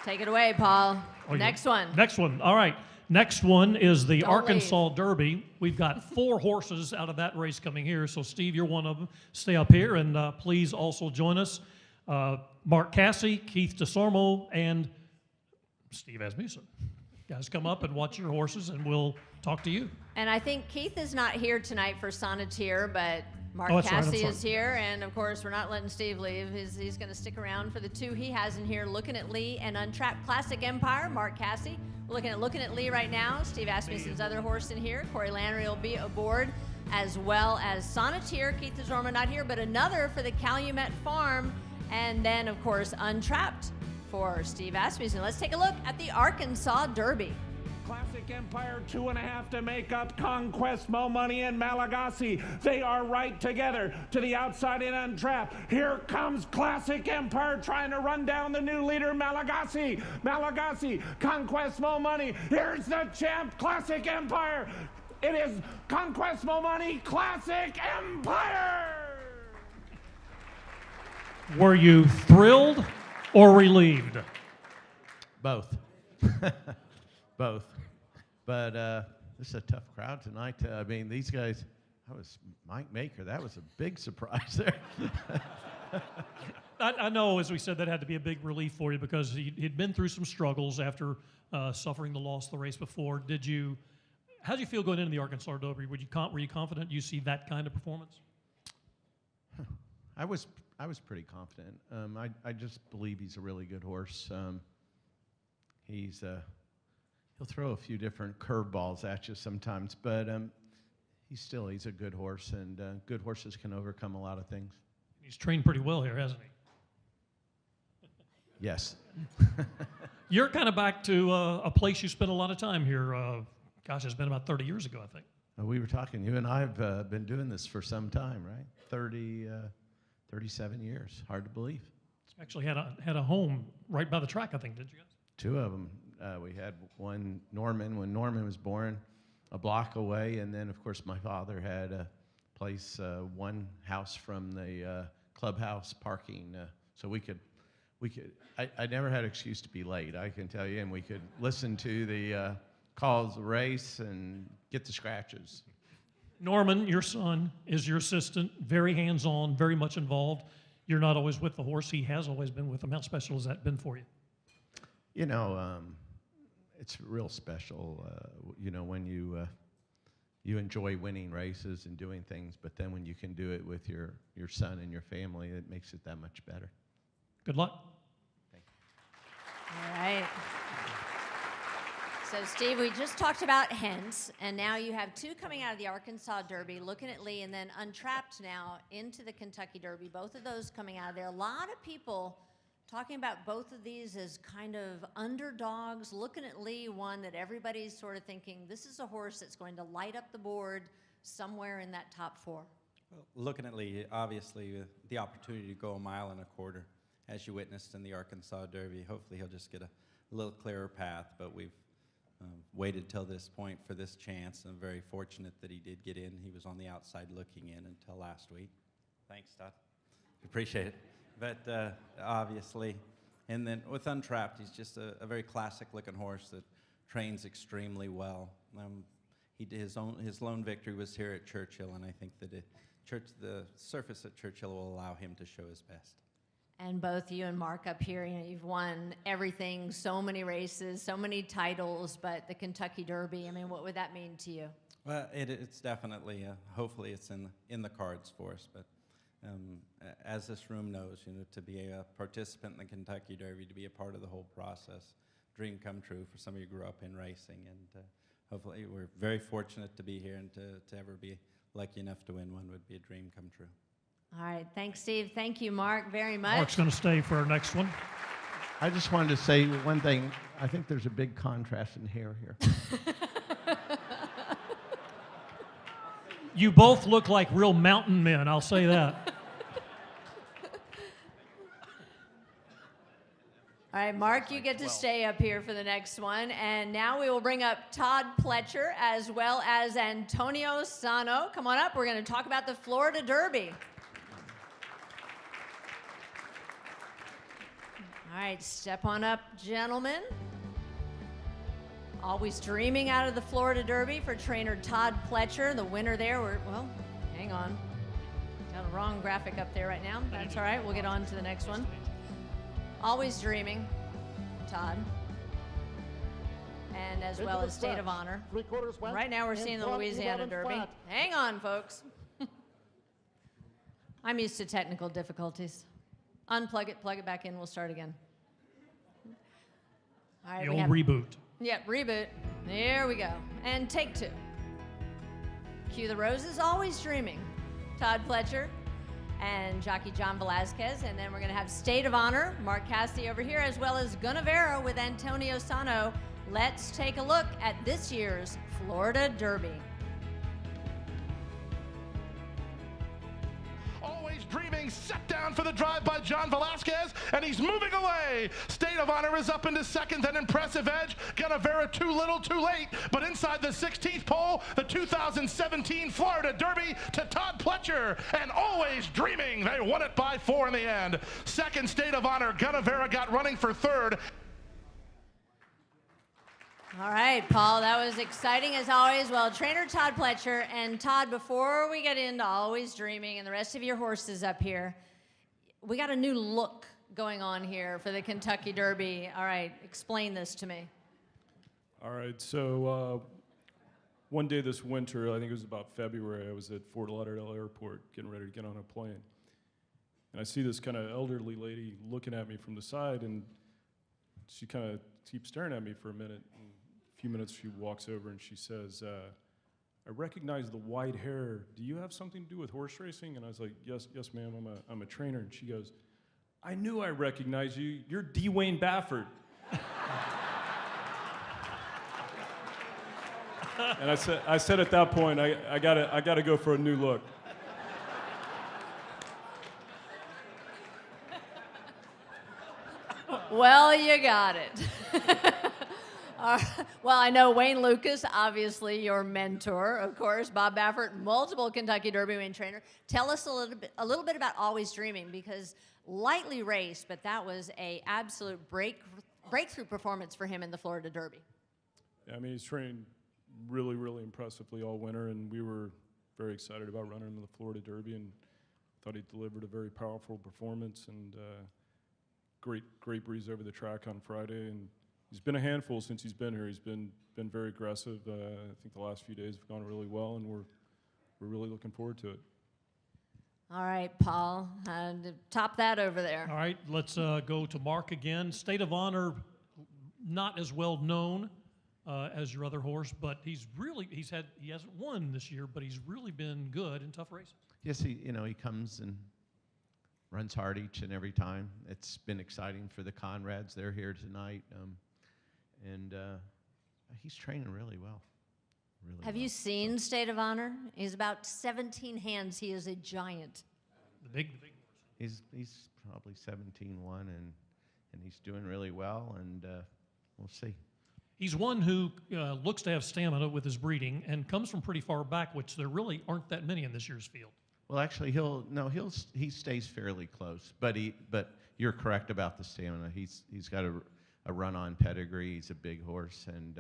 take it away, Paul. Next one. Next one. All right. Next one is the Don't Arkansas Derby. We've got 4 horses out of that race coming here. So, Steve, you're one of them. Stay up here, and please also join us. Mark Cassie, Keith DeSormo, and Steve Asmussen. Guys, come up and watch your horses, and we'll talk to you. And I think Keith is not here tonight for Sonneteer, but Mark Oh, that's right, I'm Cassie sorry. is here. And, of course, we're not letting Steve leave. He's going to stick around for the 2 he has in here, Looking at Lee and Untrapped Classic Empire, Mark Cassie. We're looking at Lee right now. Steve Asmussen's other horse in here. Corey Landry will be aboard, as well as Sonneteer. Keith DeSormo not here, but another for the Calumet Farm. And then, of course, Untrapped for Steve Asmussen. Let's take a look at the Arkansas Derby. Classic Empire, 2.5 to make up. Conquest, Mo Money, and Malagasy. They are right together to the outside in Untrapped. Here comes Classic Empire trying to run down the new leader, Malagasy. Malagasy, Conquest, Mo Money. Here's the champ, Classic Empire. It is Conquest, Mo Money, Classic Empire. Were you thrilled or relieved? Both. Both. But this is a tough crowd tonight. I mean, these guys, that was Mike Maker. That was a big surprise there. I know, as we said, that had to be a big relief for you because he'd been through some struggles after suffering the loss of the race before. How did you feel going into the Arkansas Derby? Were you confident you see that kind of performance? I was pretty confident. I just believe he's a really good horse. He'll throw a few different curveballs at you sometimes, but he's a good horse, and good horses can overcome a lot of things. He's trained pretty well here, hasn't he? Yes. You're kind of back to a place you spent a lot of time here. Gosh, it's been about 30 years ago, I think. We were talking, you and I have been doing this for some time, right? 37 years. Hard to believe. Actually had a home right by the track, I think, did you guys? Two of them. We had one, Norman, when Norman was born, a block away, and then, of course, my father had a place, one house from the clubhouse parking, so we could. I never had an excuse to be late, I can tell you, and we could listen to the calls of the race and get the scratches. Norman, your son, is your assistant, very hands-on, very much involved. You're not always with the horse. He has always been with him. How special has that been for you? You know, it's real special, you know, when you enjoy winning races and doing things, but then when you can do it with your son and your family, it makes it that much better. Good luck. Thank you. All right. So, Steve, we just talked about Hens, and now you have two coming out of the Arkansas Derby, Looking at Lee, and then Untrapped now into the Kentucky Derby. Both of those coming out of there. A lot of people talking about both of these as kind of underdogs. Looking at Lee, one that everybody's sort of thinking, this is a horse that's going to light up the board somewhere in that top four. Well, Looking at Lee, obviously, the opportunity to go 1.25 miles, as you witnessed in the Arkansas Derby. Hopefully he'll just get a little clearer path, but we've waited till this point for this chance. I'm very fortunate that he did get in. He was on the outside looking in until last week. Thanks, Todd. Appreciate it. But obviously, and then with Untrapped, he's just a very classic-looking horse that trains extremely well. He did his lone victory was here at Churchill, and I think that the surface at Churchill will allow him to show his best. And both you and Mark up here, you know, you've won everything, so many races, so many titles, but the Kentucky Derby, I mean, what would that mean to you? Well, it's definitely, hopefully it's in the cards for us, but as this room knows, you know, to be a participant in the Kentucky Derby, to be a part of the whole process, dream come true for somebody who grew up in racing, and hopefully we're very fortunate to be here, and to ever be lucky enough to win one would be a dream come true. All right, thanks, Steve. Thank you, Mark, very much. Mark's going to stay for our next one. I just wanted to say one thing. I think there's a big contrast in hair here. You both look like real mountain men, I'll say that. All right, Mark, you get to stay up here for the next one. And now we will bring up Todd Pletcher as well as Antonio Sano. Come on up. We're going to talk about the Florida Derby. All right, step on up, gentlemen. Always dreaming out of the Florida Derby for trainer Todd Pletcher. The winner there, well, hang on. Got a wrong graphic up there right now. That's all right. We'll get on to the next one. Always dreaming, Todd. And as well as State of Honor. Right now we're seeing the Louisiana Derby. Hang on, folks. I'm used to technical difficulties. Unplug it, plug it back in, we'll start again. All right, the old reboot. Yep, reboot. There we go. And take two. Cue the roses, always dreaming. Todd Pletcher and jockey John Velasquez. And then we're going to have State of Honor, Mark Cassidy over here, as well as Gunnevera with Antonio Sano. Let's take a look at this year's Florida Derby. Dreaming, set down for the drive by John Velasquez, and he's moving away. State of Honor is up into second, an impressive edge. Gunnevera too little, too late, but inside the 16th pole, the 2017 Florida Derby to Todd Pletcher, and Always Dreaming. They won it by 4 in the end. Second, State of Honor. Gunnevera got running for third. All right, Paul, that was exciting as always. Well, trainer Todd Pletcher, and Todd, before we get into Always Dreaming and the rest of your horses up here, we got a new look going on here for the Kentucky Derby. All right, explain this to me. All right, so one day this winter, I think it was about February, I was at Fort Lauderdale Airport getting ready to get on a plane. And I see this kind of elderly lady looking at me from the side, and she kind of keeps staring at me for a minute. And a few minutes, she walks over and she says, I recognize the white hair. Do you have something to do with horse racing? And I was like, yes, ma'am, I'm a trainer. And she goes, I knew I recognized you. You're Dwayne Baffert. And I said at that point, I gotta go for a new look. Well, you got it. Well, I know Wayne Lucas, obviously your mentor, of course. Bob Baffert, multiple Kentucky Derby winning trainer. Tell us a little bit about Always Dreaming, because lightly raced, but that was a absolute breakthrough performance for him in the Florida Derby. Yeah, I mean, he's trained really, really impressively all winter, and we were very excited about running him in the Florida Derby, and thought he delivered a very powerful performance, and great breeze over the track on Friday. And he's been a handful since he's been here. He's been very aggressive. I think the last few days have gone really well, and we're really looking forward to it. All right, Paul, top that over there. All right, let's go to Mark again. State of Honor, not as well known as your other horse, but he hasn't won this year, but he's really been good in tough races. Yes, he comes and runs hard each and every time. It's been exciting for the Conrads. They're here tonight, and he's training really well. Have you seen State of Honor? He's about 17 hands. He is a giant. The big horse. He's probably 17-1, and he's doing really well, and we'll see. He's one who looks to have stamina with his breeding and comes from pretty far back, which there really aren't that many in this year's field. Well, actually, he stays fairly close, but you're correct about the stamina. He's got a run-on pedigree. He's a big horse, and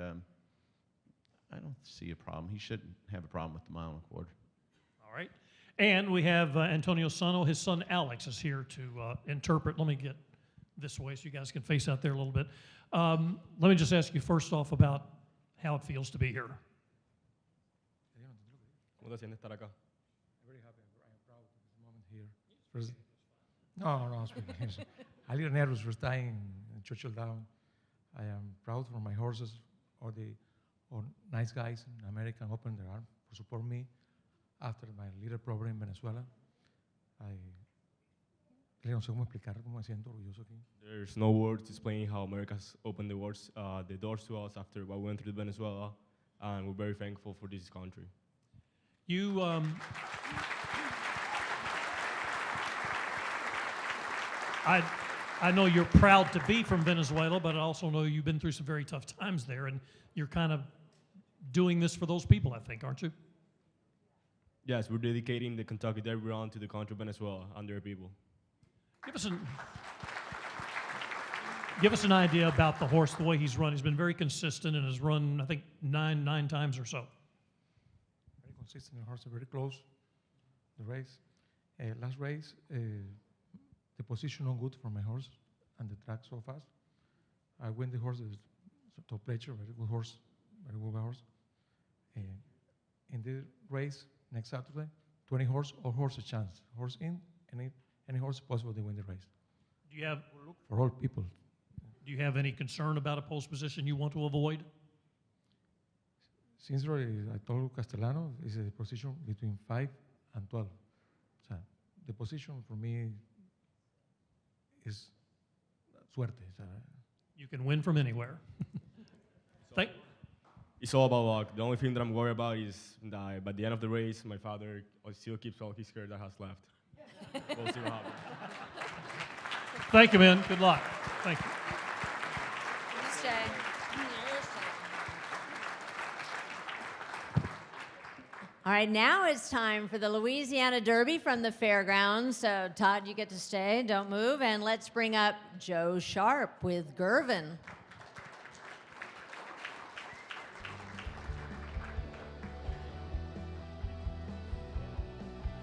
I don't see a problem. He shouldn't have a problem with the mile and a quarter. All right. And we have Antonio Sano. His son Alex is here to interpret. Let me get this way so you guys can face out there a little bit. Let me just ask you first off about how it feels to be here. ¿Cómo te sientes estar acá? Very happy. I am proud of this moment here. First, no, a little nervous first time in Churchill Down. I am proud for my horses, all nice guys in America opened their arms to support me after my little problem in Venezuela. No sé cómo explicar cómo me siento orgulloso aquí. There's no words explaining how America's opened the doors to us after what we went through Venezuela, and we're very thankful for this country. You, I know you're proud to be from Venezuela, but I also know you've been through some very tough times there, and you're kind of doing this for those people, I think, aren't you? Yes, we're dedicating the Kentucky Derby run to the country of Venezuela and their people. Give us an idea about the horse, the way he's run. He's been very consistent and has run, I think, nine times or so. Very consistent. The horse is very close. The race, last race, the position not good for my horse, and the track so fast. I win the horse. Top Pletcher, very good horse, very good horse. In the race next Saturday, 20 horse, all horses chance. Horse in, any horse possible to win the race. Do you have for all people? Do you have any concern about a post position you want to avoid? Since I told Castellano, is a position between 5 and 12. So the position for me is suerte. So you can win from anywhere. It's all about luck. The only thing that I'm worried about is that by the end of the race, my father still keeps all his hair that has left. We'll see what happens. Thank you, man. Good luck. Thank you. Stay. All right, now it's time for the Louisiana Derby from the fairgrounds. So, Todd, you get to stay. Don't move. And let's bring up Joe Sharp with Gervin.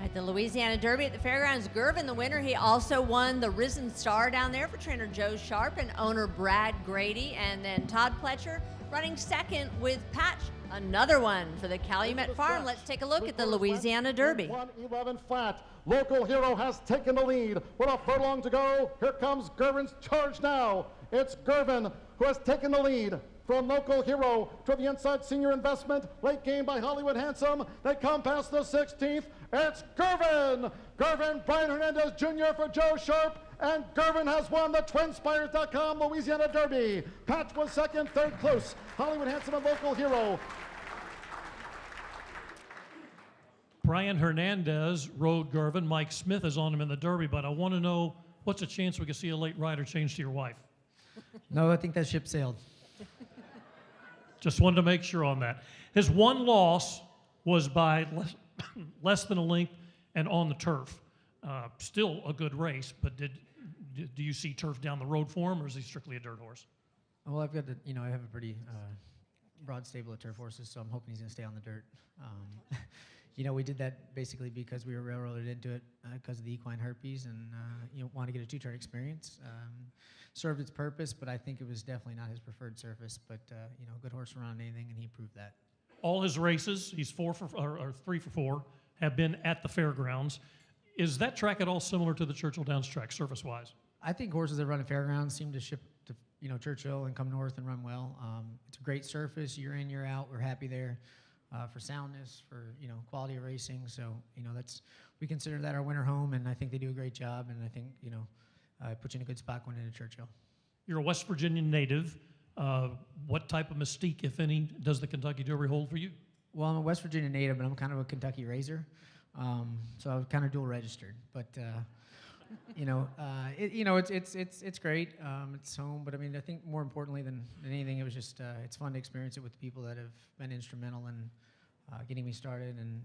At the Louisiana Derby at the fairgrounds, Gervin, the winner. He also won the Risen Star down there for trainer Joe Sharp and owner Brad Grady. And then Todd Pletcher, Running second with Patch, another one for the Calumet Farm. Let's take a look at the Louisiana Derby. 1:11 flat. Local Hero has taken the lead. With a furlong to go, here comes Gervin's charge now. It's Gervin who has taken the lead. From Local Hero to the inside, Senior Investment. Late game by Hollywood Handsome. They come past the 16th. It's Gervin. Gervin, Brian Hernandez Jr. for Joe Sharp. And Gervin has won the TwinSpires.com Louisiana Derby. Patch was second, third close. Hollywood Handsome and Local Hero. Brian Hernandez rode Gervin. Mike Smith is on him in the Derby, but I want to know, what's a chance we could see a late rider change to your wife? No, I think that ship sailed. Just wanted to make sure on that. His one loss was by less than a length and on the turf. Still a good race, but do you see turf down the road for him, or is he strictly a dirt horse? Well, I've got I have a pretty broad stable of turf horses, so I'm hoping he's going to stay on the dirt. We did that basically because we were railroaded into it because of the equine herpes, and want to get a two-turn experience. Served its purpose, but I think it was definitely not his preferred surface. But good horse around anything, and he proved that. All his races, he's 3 for 4, have been at the fairgrounds. Is that track at all similar to the Churchill Downs track, surface-wise? I think horses that run at fairgrounds seem to ship to Churchill and come north and run well. It's a great surface, year in, year out. We're happy there for soundness, for quality of racing. So we consider that our winter home, and I think they do a great job. And I think it puts you in a good spot going into Churchill. You're a West Virginia native. What type of mystique, if any, does the Kentucky Derby hold for you? Well, I'm a West Virginia native, but I'm kind of a Kentucky raiser. So I'm kind of dual registered, but it's great. It's home, but I mean, I think more importantly than anything, it was just it's fun to experience it with the people that have been instrumental in getting me started and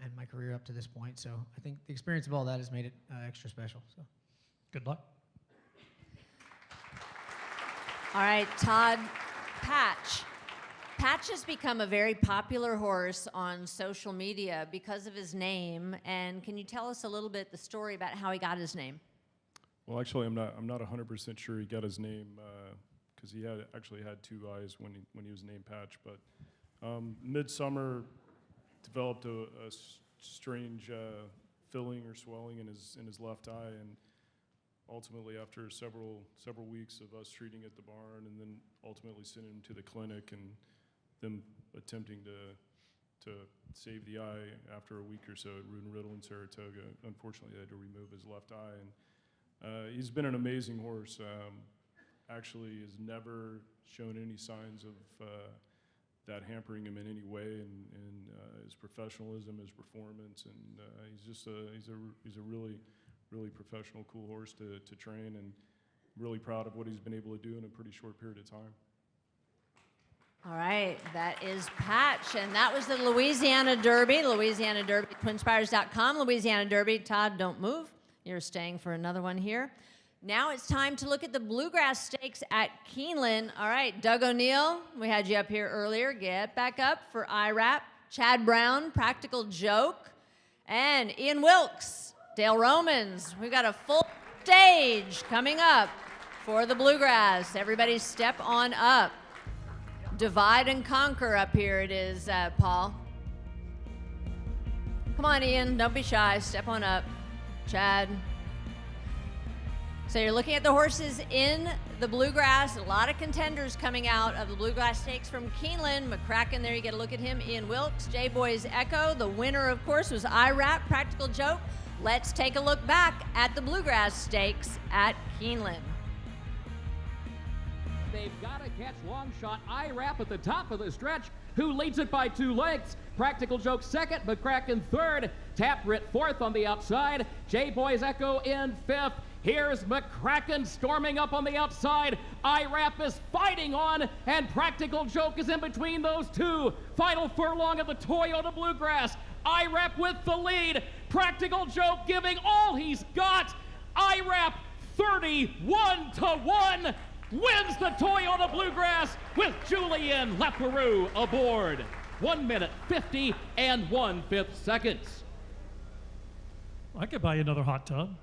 and my career up to this point. So I think the experience of all that has made it extra special. So good luck. All right, Todd, Patch. Patch has become a very popular horse on social media because of his name. And can you tell us a little bit the story about how he got his name? Well, actually, I'm not 100% sure he got his name because he actually had 2 eyes when he was named Patch. But midsummer developed a strange filling or swelling in his left eye, and ultimately, after several weeks of us treating at the barn, and then ultimately sending him to the clinic and them attempting to save the eye after a week or so at Root and Riddle in Saratoga. Unfortunately, they had to remove his left eye, and he's been an amazing horse. Actually, has never shown any signs of that hampering him in any way, and his professionalism, his performance, and he's a really professional, cool horse to train, and really proud of what he's been able to do in a pretty short period of time. All right, that is Patch, and that was the Louisiana Derby. Louisiana Derby, TwinSpires.com, Louisiana Derby. Todd, don't move. You're staying for another one here. Now it's time to look at the Bluegrass Stakes at Keeneland. All right, Doug O'Neill, we had you up here earlier. Get back up for IRAP. Chad Brown, Practical Joke, and Ian Wilkes, Dale Romans. We've got a full stage coming up for the Bluegrass. Everybody step on up. Divide and conquer up here it is, Paul. Come on, Ian, don't be shy, step on up. Chad. So you're looking at the horses in the Bluegrass. A lot of contenders coming out of the Bluegrass Stakes from Keeneland. McCracken, there you get a look at him. Ian Wilkes, J-Boys Echo. The winner, of course, was IRAP, Practical Joke. Let's take a look back at the Bluegrass Stakes at Keeneland. They've got to catch long shot IRAP at the top of the stretch, who leads it by 2 lengths. Practical Joke second, McCracken third. Tapwrit fourth on the outside. J-Boys Echo in fifth. Here's McCracken storming up on the outside. IRAP is fighting on, and Practical Joke is in between those two. Final furlong of the Toyota Bluegrass. IRAP with the lead. Practical Joke giving all he's got. IRAP 31-1 wins the Toyota Bluegrass with Julian Leparoux aboard. 1 minute 50 and 1/5 seconds. I could buy you another hot tub.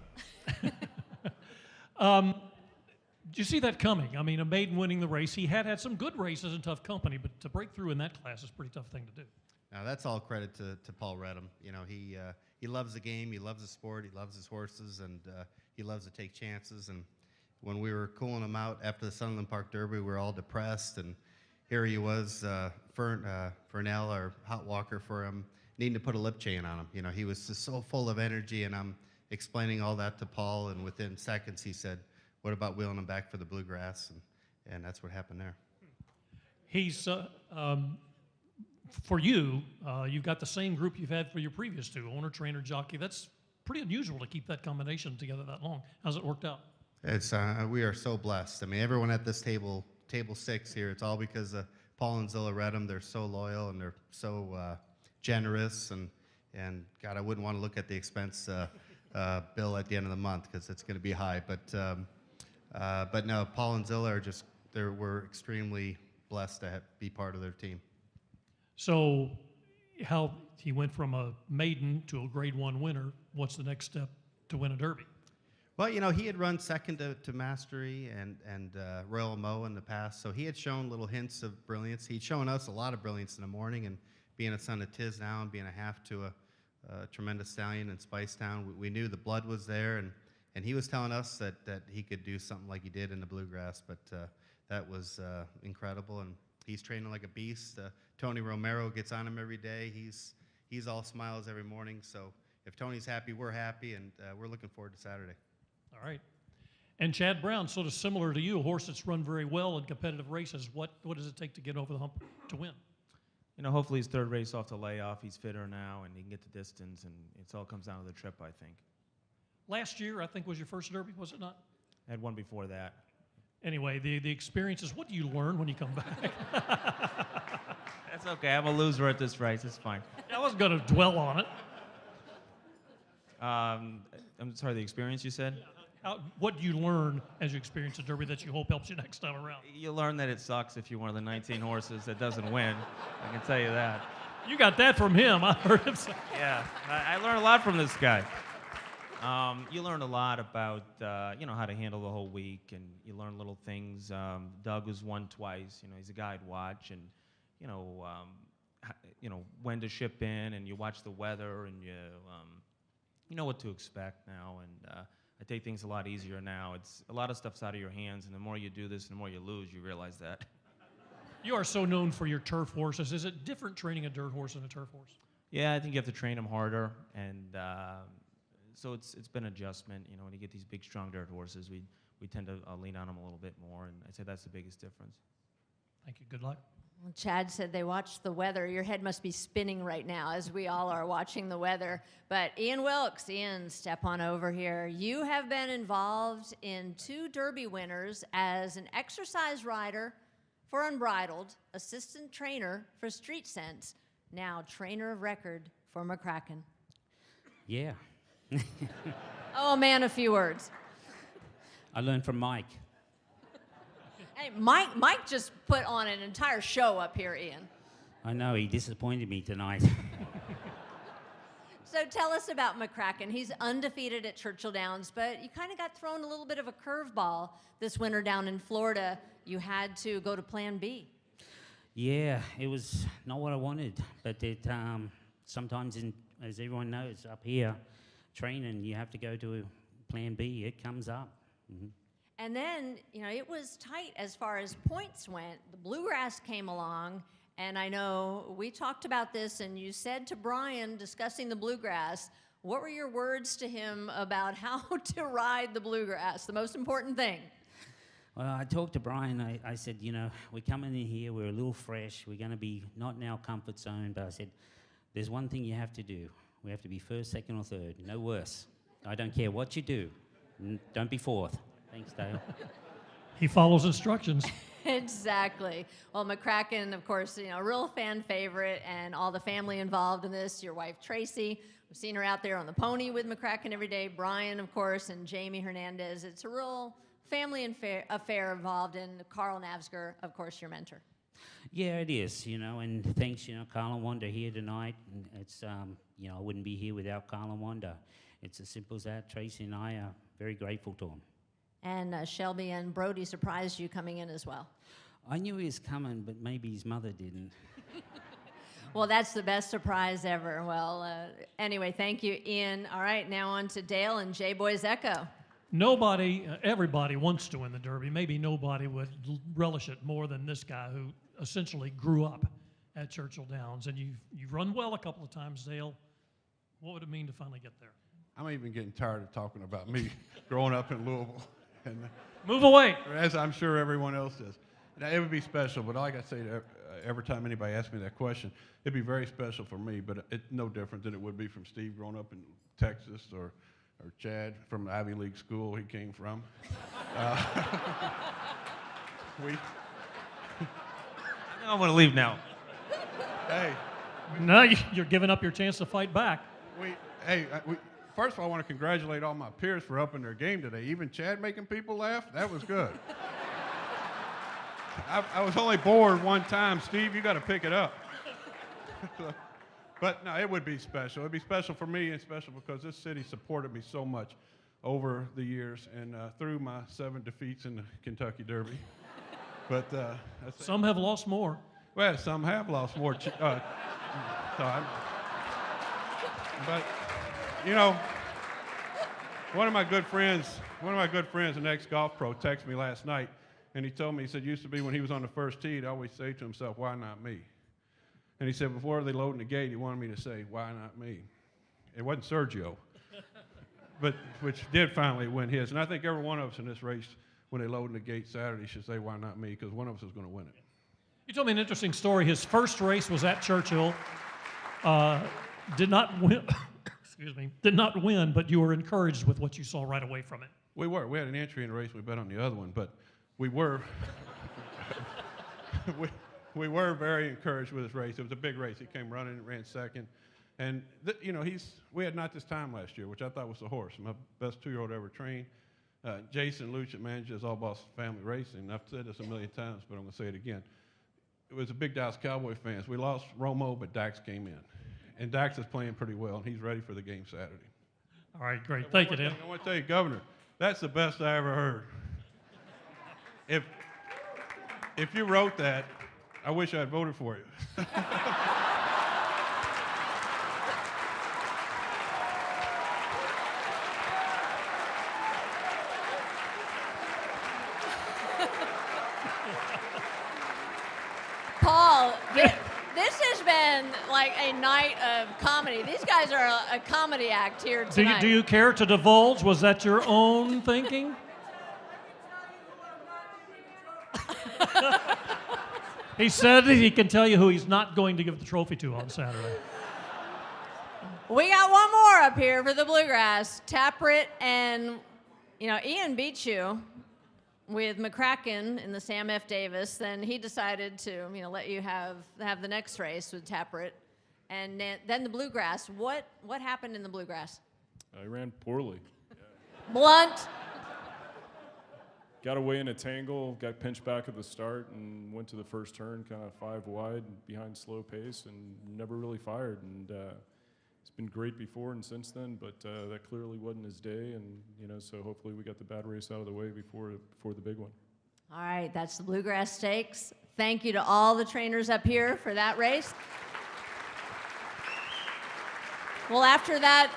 Did you see that coming? I mean, a maiden winning the race. He had some good races in tough company, but to break through in that class is a pretty tough thing to do. Now, that's all credit to Paul Redham. You know, he loves the game, he loves the sport, he loves his horses, and he loves to take chances. And when we were cooling him out after the Sunderland Park Derby, we were all depressed, and here he was, Fernell, our hot walker for him, needing to put a lip chain on him. You know, he was just so full of energy, and I'm explaining all that to Paul, and within seconds he said, "What about wheeling him back for the bluegrass?" And that's what happened there. He's, for you, you've got the same group you've had for your previous two, owner, trainer, jockey. That's pretty unusual to keep that combination together that long. How's it worked out? It's we are so blessed. I mean, everyone at this table 6 here, it's all because of Paul and Zilla Redham. They're so loyal and they're so generous, and God, I wouldn't want to look at the expense bill at the end of the month because it's going to be high. But no, Paul and Zilla are just we're extremely blessed to be part of their team. So, how he went from a maiden to a Grade 1 winner. What's the next step to win a Derby? Well, you know, he had run second to Mastery and Royal Mo in the past, so he had shown little hints of brilliance. He'd shown us a lot of brilliance in the morning, and being a son of Tiz now and being a half to a tremendous stallion in Spicetown, we knew the blood was there, and he was telling us that he could do something like he did in the Bluegrass, but that was incredible, and he's training like a beast. Tony Romero gets on him every day. He's all smiles every morning, so if Tony's happy, we're happy, and we're looking forward to Saturday. All right. And Chad Brown, sort of similar to you, a horse that's run very well in competitive races. What does it take to get over the hump to win? You know, hopefully his third race off the layoff, he's fitter now, and he can get the distance, and it all comes down to the trip, I think. Last year, I think, was your first Derby, was it not? I had one before that. Anyway, the experiences, what do you learn when you come back? That's okay. I'm a loser at this race. It's fine. I wasn't going to dwell on it. I'm sorry, the experience you said? What do you learn as you experience a Derby that you hope helps you next time around? You learn that it sucks if you're one of the 19 horses that doesn't win. I can tell you that. You got that from him. I heard him say. Yeah, I learned a lot from this guy. You learn a lot about, how to handle the whole week, and you learn little things. Doug was won twice. You know, he's a guy I'd watch, and, when to ship in, and you watch the weather, and you know what to expect now, and I take things a lot easier now. It's a lot of stuff's out of your hands, and the more you do this, the more you lose, you realize that. You are so known for your turf horses. Is it different training a dirt horse than a turf horse? Yeah, I think you have to train them harder, and so it's been adjustment. You know, when you get these big, strong dirt horses, we tend to lean on them a little bit more, and I'd say that's the biggest difference. Thank you. Good luck. Well, Chad said they watched the weather. Your head must be spinning right now as we all are watching the weather. But Ian Wilkes, Ian, step on over here. You have been involved in 2 Derby winners as an exercise rider for Unbridled, assistant trainer for Street Sense, now trainer of record for McCracken. Yeah. Oh, man, a few words. I learned from Mike. Hey, Mike just put on an entire show up here, Ian. I know, he disappointed me tonight. So tell us about McCracken. He's undefeated at Churchill Downs, but you kind of got thrown a little bit of a curveball this winter down in Florida. You had to go to Plan B. Yeah, it was not what I wanted, but it sometimes, as everyone knows, up here, training, you have to go to Plan B. It comes up. Mm-hmm. And then, it was tight as far as points went. The Bluegrass came along, and I know we talked about this, and you said to Brian, discussing the Bluegrass, what were your words to him about how to ride the Bluegrass, the most important thing? Well, I talked to Brian. I said, we're coming in here, we're a little fresh, we're going to be not in our comfort zone, but I said, there's one thing you have to do. We have to be first, second, or third, no worse. I don't care what you do. Don't be fourth. Thanks, Dale. He follows instructions. Exactly. Well, McCracken, of course, a real fan favorite, and all the family involved in this. Your wife, Tracy. We've seen her out there on the pony with McCracken every day. Brian, of course, and Jamie Hernandez. It's a real family affair involved in Carl Navsger, of course, your mentor. Yeah, it is, and thanks, Carl and Wanda here tonight. And it's, I wouldn't be here without Carl and Wanda. It's as simple as that. Tracy and I are very grateful to them. And Shelby and Brody surprised you coming in as well. I knew he was coming, but maybe his mother didn't. Well, that's the best surprise ever. Well, anyway, thank you, Ian. All right, now on to Dale and J-Boys Echo. Nobody, everybody wants to win the Derby. Maybe nobody would relish it more than this guy who essentially grew up at Churchill Downs. And you've run well a couple of times, Dale. What would it mean to finally get there? I'm even getting tired of talking about me growing up in Louisville. And move away. As I'm sure everyone else does. Now, it would be special, but like I say, every time anybody asks me that question, it'd be very special for me, but it's no different than it would be from Steve growing up in Texas or Chad from the Ivy League school he came from. I want to leave now. Hey. No, you're giving up your chance to fight back. First of all, I want to congratulate all my peers for upping their game today. Even Chad making people laugh, that was good. I was only bored one time. Steve, you got to pick it up. But no, it would be special. It'd be special for me and special because this city supported me so much over the years and through my 7 defeats in the Kentucky Derby. But some have lost more. Well, some have lost more. But you know, one of my good friends, an ex-golf pro, texted me last night, and he told me, he said, used to be when he was on the first tee, he'd always say to himself, why not me? And he said, before they loaded the gate, he wanted me to say, why not me? It wasn't Sergio, but which did finally win his. And I think every one of us in this race, when they load in the gate Saturday, should say, why not me? Because one of us is going to win it. You told me an interesting story. His first race was at Churchill. Did not win. Excuse me. Did not win, but you were encouraged with what you saw right away from it. We were. We had an entry in the race. We bet on the other one, but we were. we were very encouraged with his race. It was a big race. He came running and ran second, and we had Not This Time last year, which I thought was the horse. My best 2-year-old ever trained. Jason Luch, that manages All Boss Family Racing. I've said this a million times, but I'm going to say it again. It was a big Dallas Cowboy fans. We lost Romo, but Dax came in. And Dax is playing pretty well, and he's ready for the game Saturday. All right, great. Thank you, Dan. I want to tell you, Governor, that's the best I ever heard. If you wrote that, I wish I'd voted for you. Paul, this has been like a night of comedy. These guys are a comedy act here tonight. Do you care to divulge? Was that your own thinking? He said he can tell you who he's not going to give the trophy to on Saturday. We got one more up here for the Bluegrass. Taproot and, Ian beat you with McCracken in the Sam F. Davis. Then he decided to, let you have the next race with Taproot. And then the Bluegrass. What happened in the Bluegrass? I ran poorly. Blunt. Got away in a tangle, got pinched back at the start, and went to the first turn kind of 5 wide behind slow pace, and never really fired. And it's been great before and since then, but that clearly wasn't his day. And so hopefully we got the bad race out of the way before the big one. All right, that's the Bluegrass Stakes. Thank you to all the trainers up here for that race. Well, after that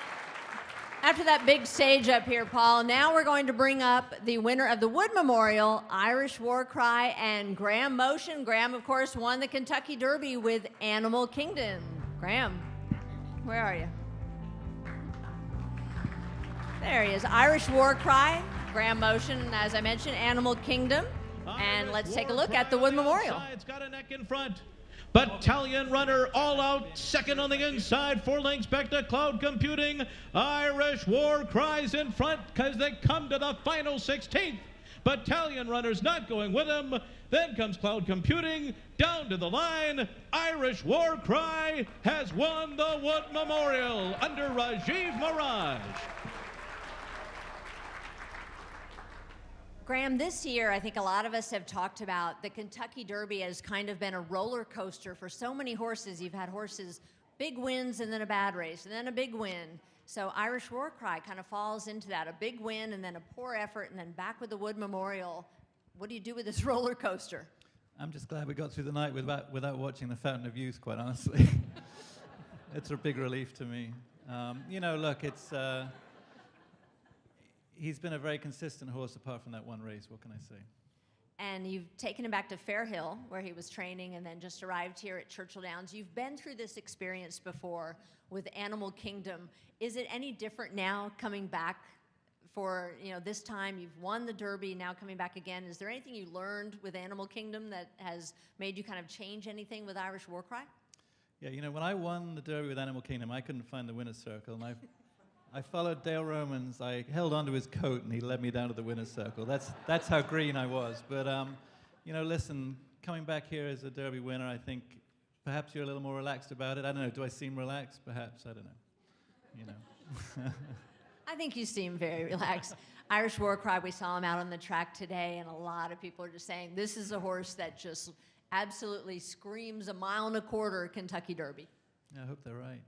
big stage up here, Paul, now we're going to bring up the winner of the Wood Memorial, Irish War Cry, and Graham Motion. Graham, of course, won the Kentucky Derby with Animal Kingdom. Graham, where are you? There he is, Irish War Cry, Graham Motion, as I mentioned, Animal Kingdom. And let's take a look at the Wood Memorial. It's got a neck in front. Battalion Runner all out, second on the inside, 4 lengths back to Cloud Computing. Irish War Cries in front because they come to the final 16th. Battalion Runner's not going with him. Then comes Cloud Computing down to the line. Irish War Cry has won the Wood Memorial under Rajiv Mirage. Graham, this year, I think a lot of us have talked about the Kentucky Derby has kind of been a roller coaster for so many horses. You've had horses, big wins and then a bad race, and then a big win. So Irish War Cry kind of falls into that, a big win and then a poor effort and then back with the Wood Memorial. What do you do with this roller coaster? I'm just glad we got through the night without watching the Fountain of Youth, quite honestly. It's a big relief to me. You know, look, he's been a very consistent horse apart from that one race. What can I say? And you've taken him back to Fairhill, where he was training, and then just arrived here at Churchill Downs. You've been through this experience before with Animal Kingdom. Is it any different now coming back for, you know, this time? You've won the Derby, now coming back again. Is there anything you learned with Animal Kingdom that has made you kind of change anything with Irish War Cry? Yeah, you know, when I won the Derby with Animal Kingdom, I couldn't find the winner's circle, and I followed Dale Romans. I held onto his coat, and he led me down to the winner's circle. That's how green I was. But you know, listen, coming back here as a Derby winner, I think perhaps you're a little more relaxed about it. I don't know. Do I seem relaxed? Perhaps. I don't know. You know. I think you seem very relaxed. Irish War Cry, we saw him out on the track today, and a lot of people are just saying this is a horse that just absolutely screams 1.25 mile Kentucky Derby. Yeah, I hope they're right.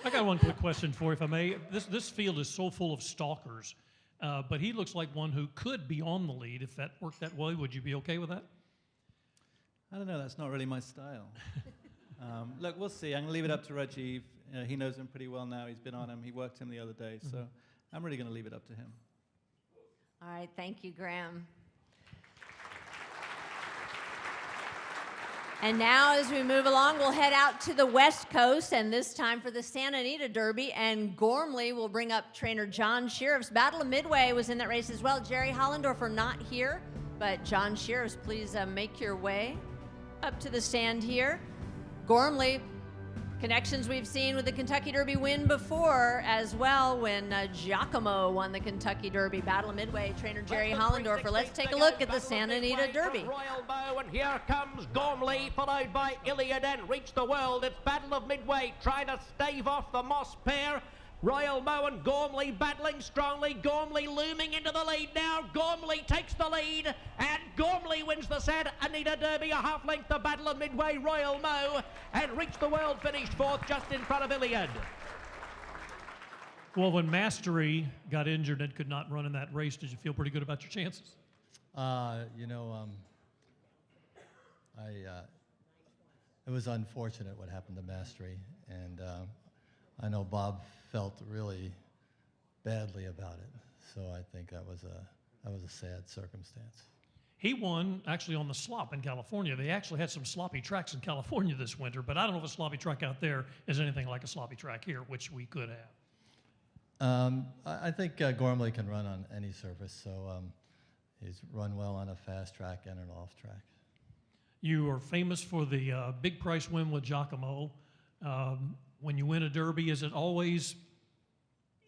I got one quick question for you, if I may. This field is so full of stalkers, but he looks like one who could be on the lead. If that worked that way, would you be okay with that? I don't know. That's not really my style. Look, we'll see. I'm going to leave it up to Rajiv. He knows him pretty well now. He's been on him. He worked him the other day. So I'm really going to leave it up to him. All right. Thank you, Graham. And now, as we move along, we'll head out to the West Coast, and this time for the Santa Anita Derby. And Gormley will bring up trainer John Sheriffs. Battle of Midway was in that race as well. Jerry Hollendorfer not here, but John Sheriffs, please make your way up to the stand here. Gormley, connections we've seen with the Kentucky Derby win before as well when Giacomo won the Kentucky Derby. Battle of Midway, trainer Jerry Hollendorfer. Let's take a look at the Santa Anita Derby. Royal Bow, and here comes Gormley, followed by Iliad and Reach the World. It's Battle of Midway, trying to stave off the Moss pair. Royal Bow and Gormley battling strongly. Gormley looming into the lead now. Gormley takes the lead, and Gormley wins the Santa Anita Derby. A half length the Battle of Midway. Royal Mow and Reach the World finished fourth, just in front of Iliad. Well, when Mastery got injured and could not run in that race, did you feel pretty good about your chances? You know, it was unfortunate what happened to Mastery, and I know Bob felt really badly about it. So I think that was a sad circumstance. He won actually on the slop in California. They actually had some sloppy tracks in California this winter, but I don't know if a sloppy track out there is anything like a sloppy track here, which we could have. I think Gormley can run on any surface, so he's run well on a fast track and an off track. You are famous for the big price win with Giacomo. When you win a Derby, is it always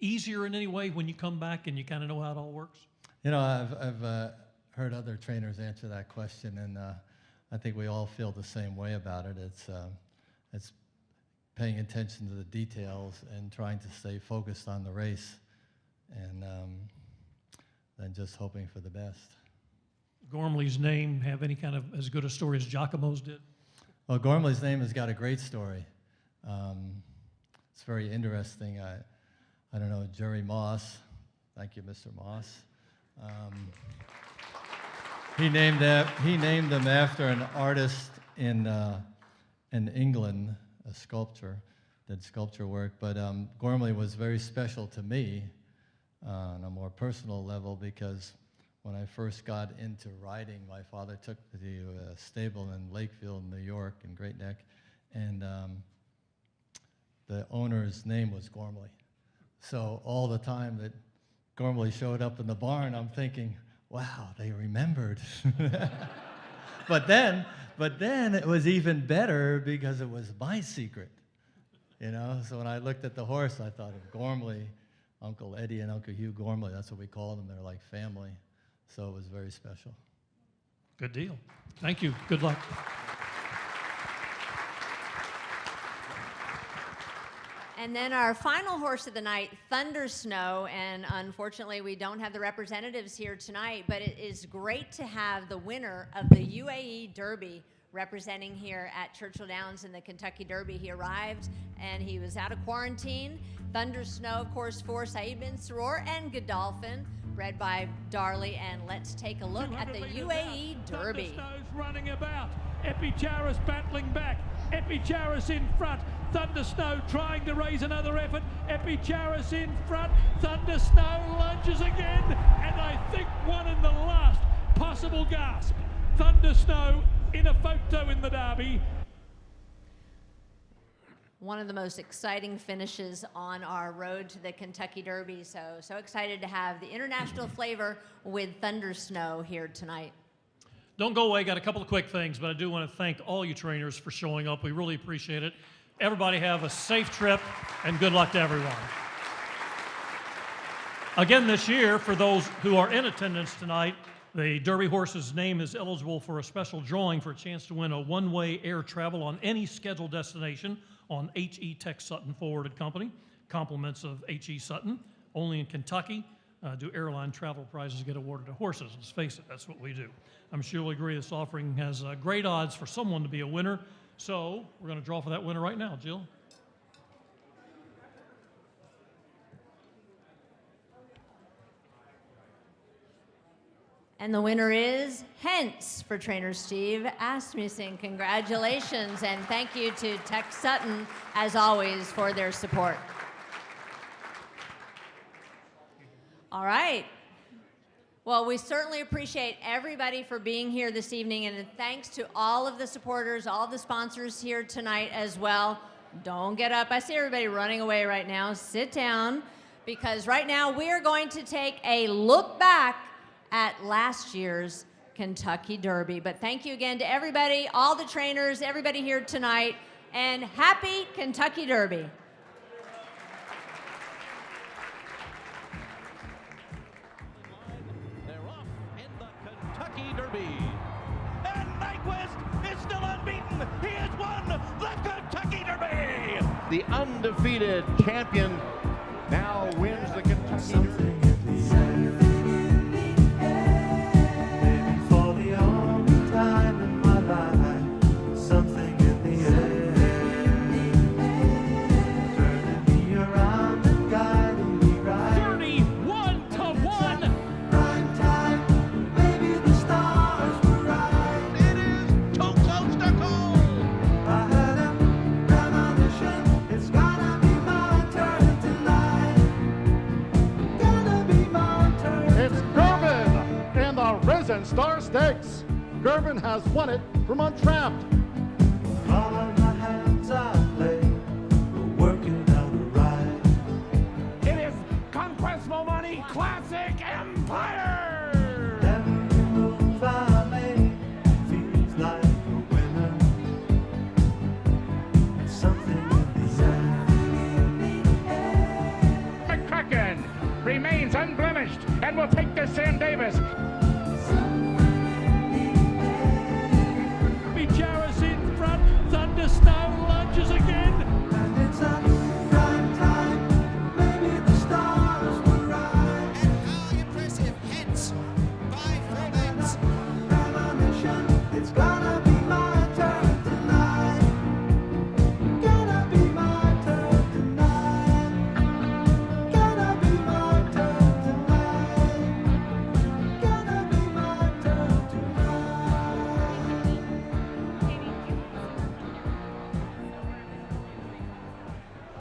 easier in any way when you come back and you kind of know how it all works? You know, I've heard other trainers answer that question, and I think we all feel the same way about it. It's paying attention to the details and trying to stay focused on the race, and then just hoping for the best. Gormley's name have any kind of as good a story as Giacomo's did? Well, Gormley's name has got a great story. It's very interesting. I don't know, Jerry Moss. Thank you, Mr. Moss. He named them after an artist in England, a sculptor, did sculpture work. But Gormley was very special to me on a more personal level because when I first got into riding, my father took me to a stable in Lakefield, New York, in Great Neck, and the owner's name was Gormley. So all the time that Gormley showed up in the barn, I'm thinking, wow, they remembered. But then it was even better because it was my secret, you know? So when I looked at the horse, I thought of Gormley, Uncle Eddie and Uncle Hugh Gormley. That's what we call them. They're like family. So it was very special. Good deal. Thank you. Good luck. And then our final horse of the night, Thunder Snow, and unfortunately we don't have the representatives here tonight, but it is great to have the winner of the UAE Derby representing here at Churchill Downs in the Kentucky Derby. He arrived and he was out of quarantine. Thunder Snow, of course, for Saeed bin Suror and Godolphin, bred by Darley. And let's take a look at the UAE Derby. Thunder Snow's running about. Epicharis battling back. Epicharis in front. Thunder Snow trying to raise another effort. Epicharis in front. Thunder Snow lunges again. And I think one in the last possible gasp. Thunder Snow in a photo in the Derby. One of the most exciting finishes on our road to the Kentucky Derby. So excited to have the international flavor with Thunder Snow here tonight. Don't go away. Got a couple of quick things, but I do want to thank all you trainers for showing up. We really appreciate it. Everybody have a safe trip, and good luck to everyone. Again this year, for those who are in attendance tonight, the Derby horse's name is eligible for a special drawing for a chance to win a one-way air travel on any scheduled destination on H.E. Tech Sutton Forwarded Company. Compliments of H.E. Sutton. Only in Kentucky do airline travel prizes get awarded to horses. Let's face it, that's what we do. I'm sure you'll agree this offering has great odds for someone to be a winner. So we're going to draw for that winner right now, Jill. And the winner is Hence for trainer Steve Asmussen. Congratulations, and thank you to Tech Sutton, as always, for their support. All right. Well, we certainly appreciate everybody for being here this evening, and thanks to all of the supporters, all the sponsors here tonight as well. Don't get up. I see everybody running away right now. Sit down, because right now we are going to take a look back at last year's Kentucky Derby. But thank you again to everybody, all the trainers, everybody here tonight, and happy Kentucky Derby. They're off in the Kentucky Derby. And Nyquist is still unbeaten. He has won the Kentucky Derby. The undefeated champion now wins the Kentucky Derby. Star Stakes. Gervin has won it from Untrapped. All of my hands I play, working out a ride. It is Conquest Mo Money Classic Empire.